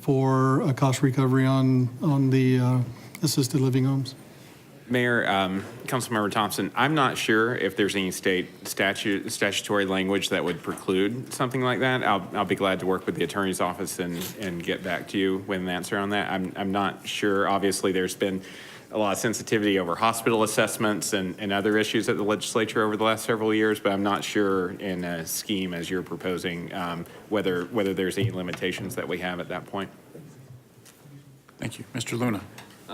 for a cost recovery on the assisted living homes? Mayor, Councilmember Thompson, I'm not sure if there's any state statutory language that would preclude something like that. I'll be glad to work with the attorney's office and get back to you with an answer on that. I'm not sure. Obviously, there's been a lot of sensitivity over hospital assessments and other issues at the legislature over the last several years, but I'm not sure in a scheme as you're proposing whether there's any limitations that we have at that point. Thank you. Mr. Luna.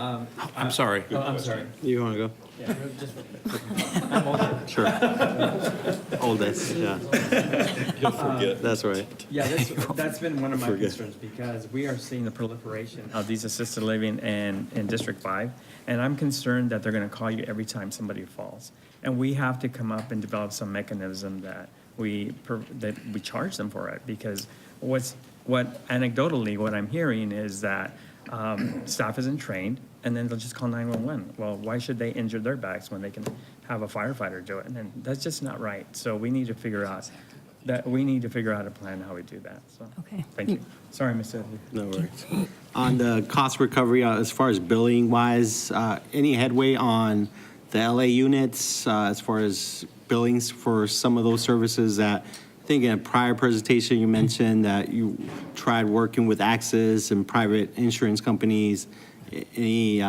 I'm sorry. Oh, I'm sorry. You want to go? Yeah, just, I'm older. Sure. Oldest, yeah. That's right. Yeah, that's been one of my concerns because we are seeing the proliferation of these assisted living in District 5. And I'm concerned that they're going to call you every time somebody falls. And we have to come up and develop some mechanism that we charge them for it, because anecdotally, what I'm hearing is that staff isn't trained, and then they'll just call 911. Well, why should they injure their backs when they can have a firefighter do it? And then that's just not right. So we need to figure out a plan how we do that. So, Okay. thank you. Sorry, Mr. No worries. On the cost recovery, as far as billing wise, any headway on the LA units as far as billings for some of those services that, I think in a prior presentation you mentioned that you tried working with Axis and private insurance companies. Any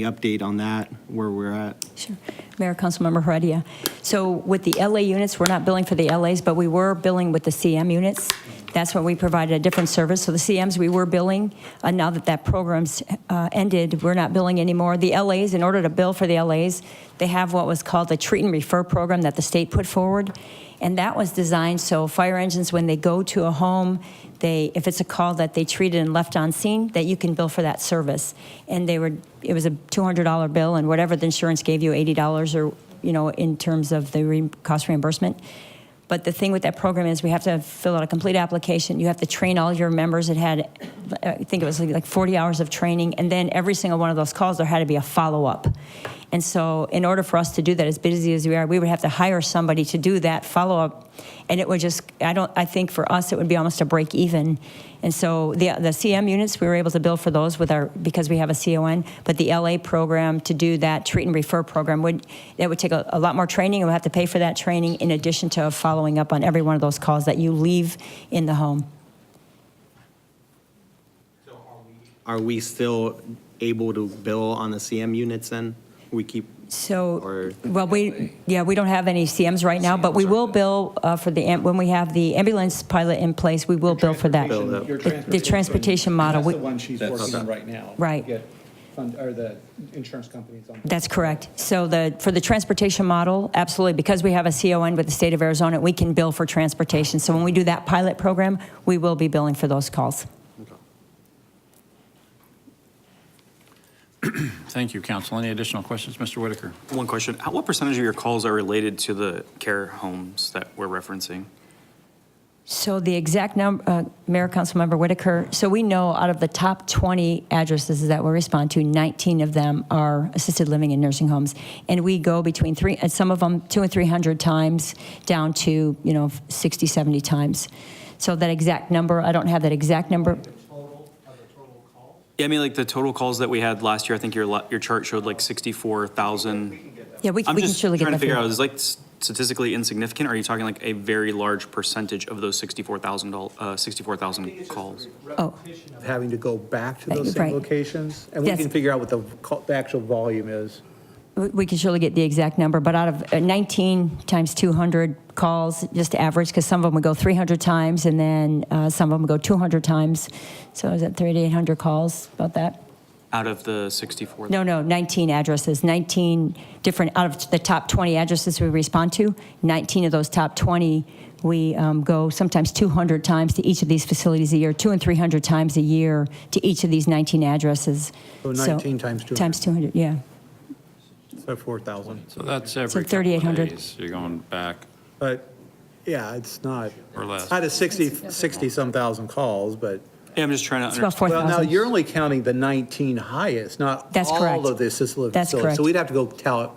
update on that, where we're at? Sure. Mayor, Councilmember Heredia. So with the LA units, we're not billing for the LAs, but we were billing with the CM units. That's when we provided a different service. So the CMs we were billing. Now that that program's ended, we're not billing anymore. The LAs, in order to bill for the LAs, they have what was called the treat and refer program that the state put forward. And that was designed so fire engines, when they go to a home, if it's a call that they treated and left on scene, that you can bill for that service. And it was a $200 bill, and whatever the insurance gave you, $80 or, in terms of the cost reimbursement. But the thing with that program is we have to fill out a complete application. You have to train all your members. It had, I think it was like 40 hours of training. And then every single one of those calls, there had to be a follow-up. And so in order for us to do that, as busy as we are, we would have to hire somebody to do that follow-up. And it would just, I think for us, it would be almost a break even. And so the CM units, we were able to bill for those because we have a CON, but the LA program to do that treat and refer program would take a lot more training, and we'll have to pay for that training in addition to following up on every one of those calls that you leave in the home. Are we still able to bill on the CM units then? We keep, So, well, we don't have any CMs right now, but we will bill for when we have the ambulance pilot in place, we will bill for that. The transportation model. That's the one she's working on right now. Right. Get the insurance companies on. That's correct. So for the transportation model, absolutely, because we have a CON with the state of Arizona, we can bill for transportation. So when we do that pilot program, we will be billing for those calls. Thank you, Council. Any additional questions? Mr. Whitaker? One question. What percentage of your calls are related to the care homes that we're referencing? So the exact number, Mayor, Councilmember Whitaker, so we know out of the top 20 addresses that we respond to, 19 of them are assisted living and nursing homes. And we go between some of them 200 and 300 times down to, 60, 70 times. So that exact number, I don't have that exact number. Yeah, I mean, like the total calls that we had last year, I think your chart showed like 64,000. Yeah, we can surely get that. I'm just trying to figure out, is like statistically insignificant? Or are you talking like a very large percentage of those 64,000 calls? Oh, Having to go back to those Right. same locations, and we Yes. can figure out what the actual volume is. we can surely get the exact number, but out of 19 times 200 calls, just average, because some of them would go 300 times, and then some of them go 200 times. So is that 3,800 calls, about that? Out of the 64? No, 19 addresses, 19 different, out of the top 20 addresses we respond to, 19 of those top 20, we go sometimes 200 times to each of these facilities a year, 200 and 300 times a year to each of these 19 addresses. So 19 times 200. Times 200, yeah. So 4,000. So that's every couple 3,800. days. You're going back But, yeah, it's not. or less. It's out of 60-some thousand calls, but, Yeah, I'm just trying to It's about understand. well, now 4,000. you're only counting the 19 highest, not That's correct. all of the assisted living That's facilities. correct. So we'd have to go tell,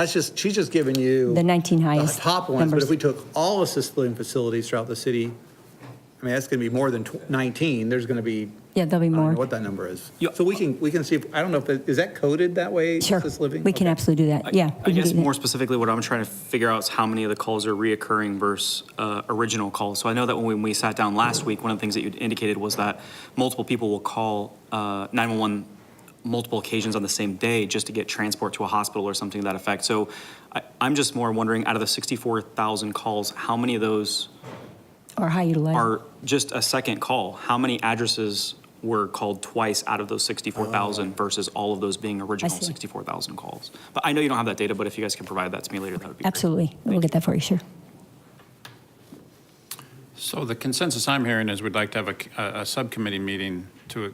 she's just giving you. The 19 the highest top ones, but numbers. if we took all assisted living facilities throughout the city, I mean, that's going to be more than 19. There's going to be, Yeah, there'll be I don't more. know what that number is. Yeah. So we can see, I don't know if, is that coded that way? Sure, Assisted living? we can Okay. absolutely do that, yeah. I guess more specifically, what I'm trying to figure out is how many of the calls are reoccurring versus original calls. So I know that when we sat down last week, one of the things that you indicated was that multiple people will call 911 multiple occasions on the same day just to get transport to a hospital or something to that effect. So I'm just more wondering, out of the 64,000 calls, how many of those Or high utilized. are just a second call? How many addresses were called twice out of those 64,000 versus all of those being original see. 64,000 calls. But I know you don't have that data, but if you guys can provide that to me later, that would be great. Absolutely. We'll get that for you, sure. So the consensus I'm hearing is we'd like to have a subcommittee meeting to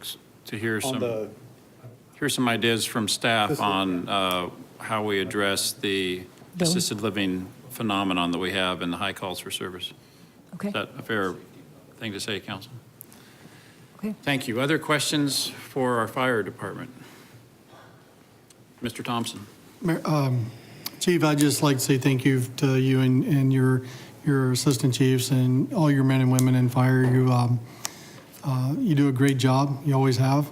hear some ideas from staff on how we address the assisted living phenomenon that we have and the high calls for service. Okay. Is that a fair thing to say, Council? Okay. Thank you. Other questions for our fire department? Mr. Thompson? Chief, I'd just like to say thank you to you and your assistant chiefs and all your men and women in fire. You do a great job. You always have.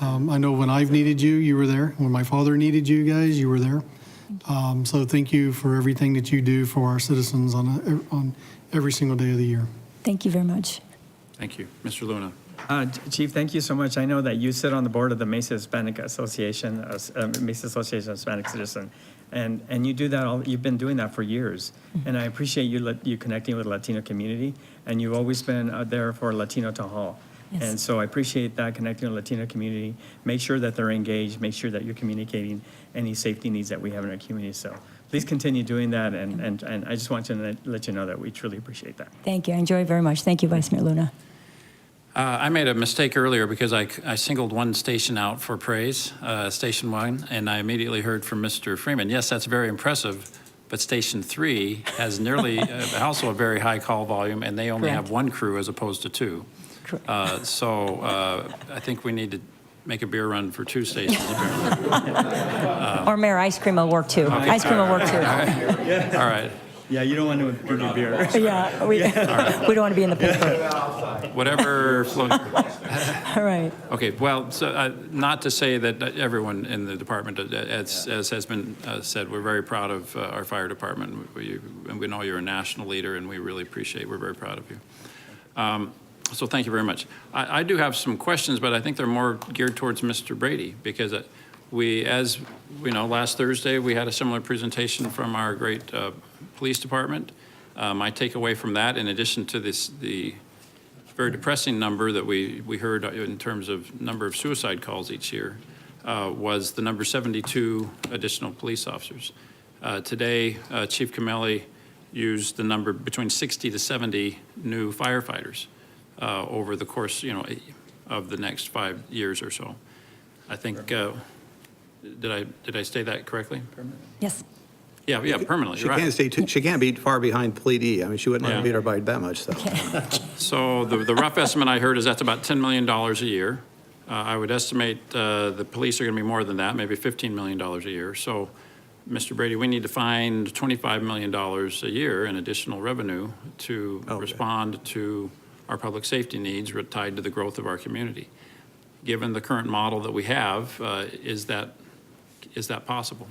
I know when I've needed you, you were there. When my father needed you guys, you were there. So thank you for everything that you do for our citizens on every single day of the year. Thank you very much. Thank you. Mr. Luna? Chief, thank you so much. I know that you sit on the board of the Mesa Association of Hispanic Citizens, and you do that you've been doing that for years. And I appreciate you connecting with the Latino community, and you've always been out there for Latino Town Hall. Yes. And so I appreciate that, connecting with the Latino community. Make sure that they're engaged, make sure that you're communicating any safety needs that we have in our community. So please continue doing that, and I just want to let you know that we truly appreciate that. Thank you. I enjoy it very much. Thank you, Vice Mayor Luna. I made a mistake earlier because I singled one station out for praise, Station 1, and I immediately heard from Mr. Freeman, yes, that's very impressive, but Station 3 has nearly, also a very high call volume, and they only have one crew as opposed to two. So I think we need to make a beer run for two stations. Or Mayor, ice cream will work too. Ice cream will work too. All right. Yeah, you don't want to drink a beer. Yeah, we don't want to be in the paper. Whatever floats. All right. Okay, well, so, not to say that everyone in the department, as has been said, we're very proud of our fire department. And we know you're a national leader, and we really appreciate, we're very proud of you. So thank you very much. I do have some questions, but I think they're more geared towards Mr. Brady, because as we know, last Thursday, we had a similar presentation from our great police department. My takeaway from that, in addition to the very depressing number that we heard in terms of number of suicide calls each year, was the number 72 additional police officers. Today, Chief Camelli used the number between 60 to 70 new firefighters over the course, of the next 5 years or so. I think, did I say that correctly? Yes. Yeah, permanently, you're right. She can't be far behind Plea D. I mean, she wouldn't let me beat her by that much, so. So the rough estimate I heard is that's about $10 million a year. I would estimate the police are going to be more than that, maybe $15 million a year. So, Mr. Brady, we need to find $25 million a year in additional revenue to respond to our public safety needs tied to the growth of our community. Given the current model that we have, is that possible?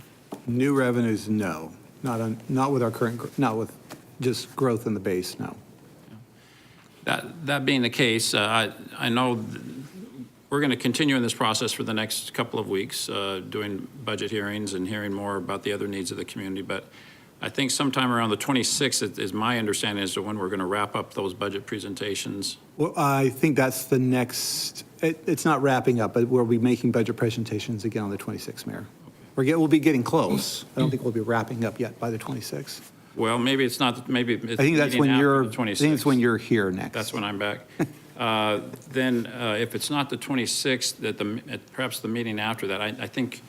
New revenues, no. Not with our current, not with just growth in the base, no. That being the case, I know we're going to continue in this process for the next couple of weeks, doing budget hearings and hearing more about the other needs of the community. But I think sometime around the 26th is my understanding as to when we're going to wrap up those budget presentations. Well, I think that's the next, it's not wrapping up, but we'll be making budget presentations again on the 26th, Mayor. We'll be getting close. I don't think we'll be wrapping up yet by the 26th. Well, maybe it's not, maybe it's I think that's when after the 26th. I think it's when you're here next. That's when I'm back. Then if it's not the 26th, perhaps the meeting after that, I think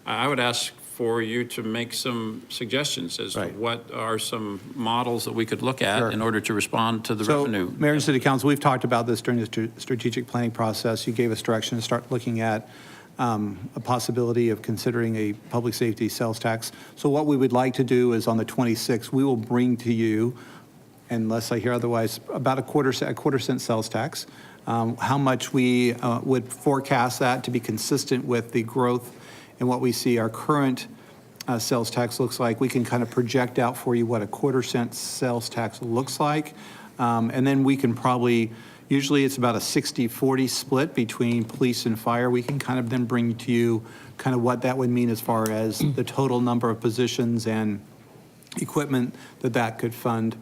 I would ask for you to make some suggestions as to what are some models that we could look at in order to respond to the revenue. Mayor and City Council, we've talked about this during the strategic planning process. You gave us direction to start looking at a possibility of considering a public safety sales tax. So what we would like to do is on the 26th, we will bring to you, unless I hear otherwise, about a quarter cent sales tax. How much we would forecast that to be consistent with the growth and what we see our current sales tax looks like. We can kind of project out for you what a quarter cent sales tax looks like. And then we can probably, usually it's about a 60-40 split between police and fire. We can kind of then bring to you kind of what that would mean as far as the total number of positions and equipment that could fund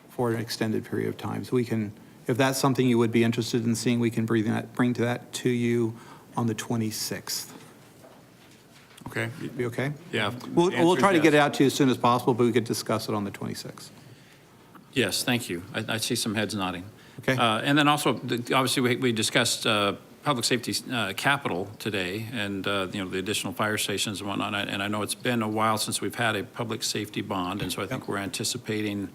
for an extended period of time. So we can, if that's something you would be interested in seeing, we can bring that to you on the 26th. Okay. Be okay? Yeah. We'll try to Answer is get it yes. out to you as soon as possible, but we could discuss it on the 26th. Yes, thank you. I see some heads nodding. Okay. And then also, obviously, we discussed public safety capital today and, the additional fire stations and whatnot. And I know it's been a while since we've had a public safety bond, and so I think we're anticipating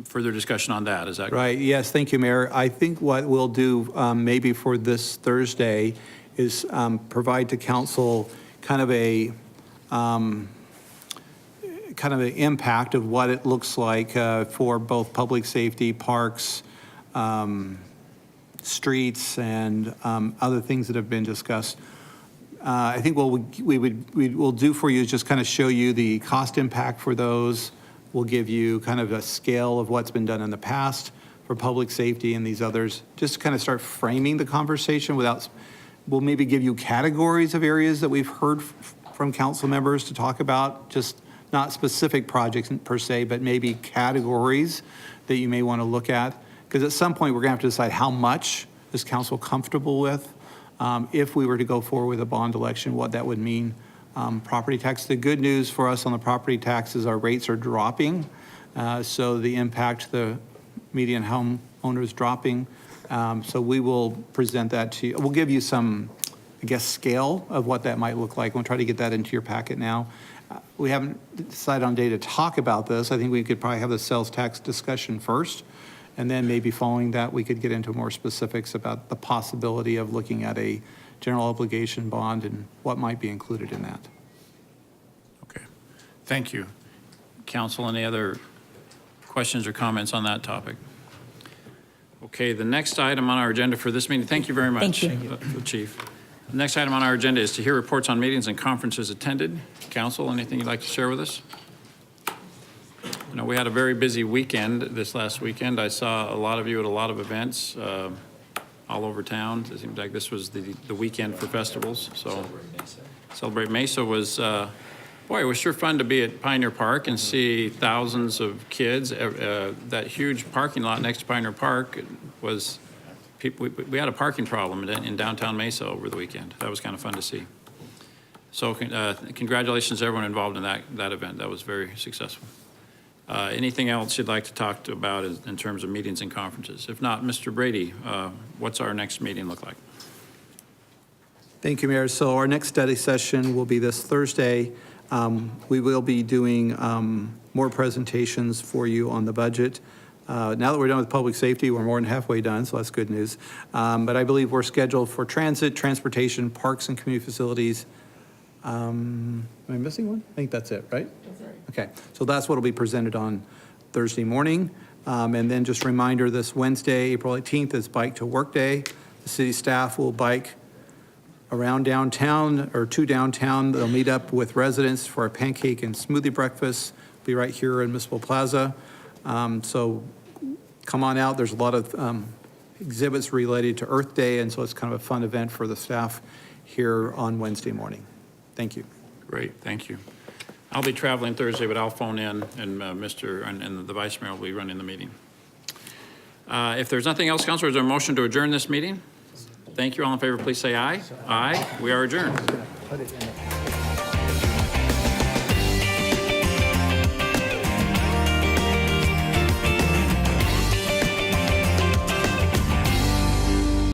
further discussion on that. Is that Right, yes, thank you, Mayor. I think what we'll do maybe for this Thursday is provide to council kind of an impact of what it looks like for both public safety, parks, streets, and other things that have been discussed. I think what we'll do for you is just kind of show you the cost impact for those. We'll give you kind of a scale of what's been done in the past for public safety and these others, just to kind of start framing the conversation without, we'll maybe give you categories of areas that we've heard from council members to talk about, just not specific projects per se, but maybe categories that you may want to look at. Because at some point, we're going to have to decide how much is council comfortable with. If we were to go forward with a bond election, what that would mean. Property tax, the good news for us on the property tax is our rates are dropping. So the impact, the median home owner is dropping. So we will present that to you. We'll give you some, I guess, scale of what that might look like. We'll try to get that into your packet now. We haven't decided on day to talk about this. I think we could probably have the sales tax discussion first. And then maybe following that, we could get into more specifics about the possibility of looking at a general obligation bond and what might be included in that. Okay. Thank you. Council, any other questions or comments on that topic? Okay, the next item on our agenda for this meeting, thank you very much. Thank you. Chief. The next item on our agenda is to hear reports on meetings and conferences attended. Council, anything you'd like to share with us? You know, we had a very busy weekend this last weekend. I saw a lot of you at a lot of events all over town. It seems like this was the weekend for festivals. So Celebrate Mesa was, boy, it was sure fun to be at Pioneer Park and see thousands of kids. That huge parking lot next to Pioneer Park was, we had a parking problem in downtown Mesa over the weekend. That was kind of fun to see. So congratulations to everyone involved in that event. That was very successful. Anything else you'd like to talk about in terms of meetings and conferences? If not, Mr. Brady, what's our next meeting look like? Thank you, Mayor. So our next study session will be this Thursday. We will be doing more presentations for you on the budget. Now that we're done with public safety, we're more than halfway done, so that's good news. But I believe we're scheduled for transit, transportation, parks, and community facilities. Am I missing one? I think that's it, right? That's right. Okay, so that's what will be presented on Thursday morning. And then just a reminder, this Wednesday, April 18th, is Bike to Work Day. The city staff will bike around downtown or to downtown. They'll meet up with residents for a pancake and smoothie breakfast. Be right here in Municipal Plaza. So come on out. There's a lot of exhibits related to Earth Day, and so it's kind of a fun event for the staff here on Wednesday morning. Thank you. Great, thank you. I'll be traveling Thursday, but I'll phone in, and and the Vice Mayor will be running the meeting. If there's nothing else, Councilor, is there a motion to adjourn this meeting? Thank you. All in favor, please say aye. Aye. We are adjourned.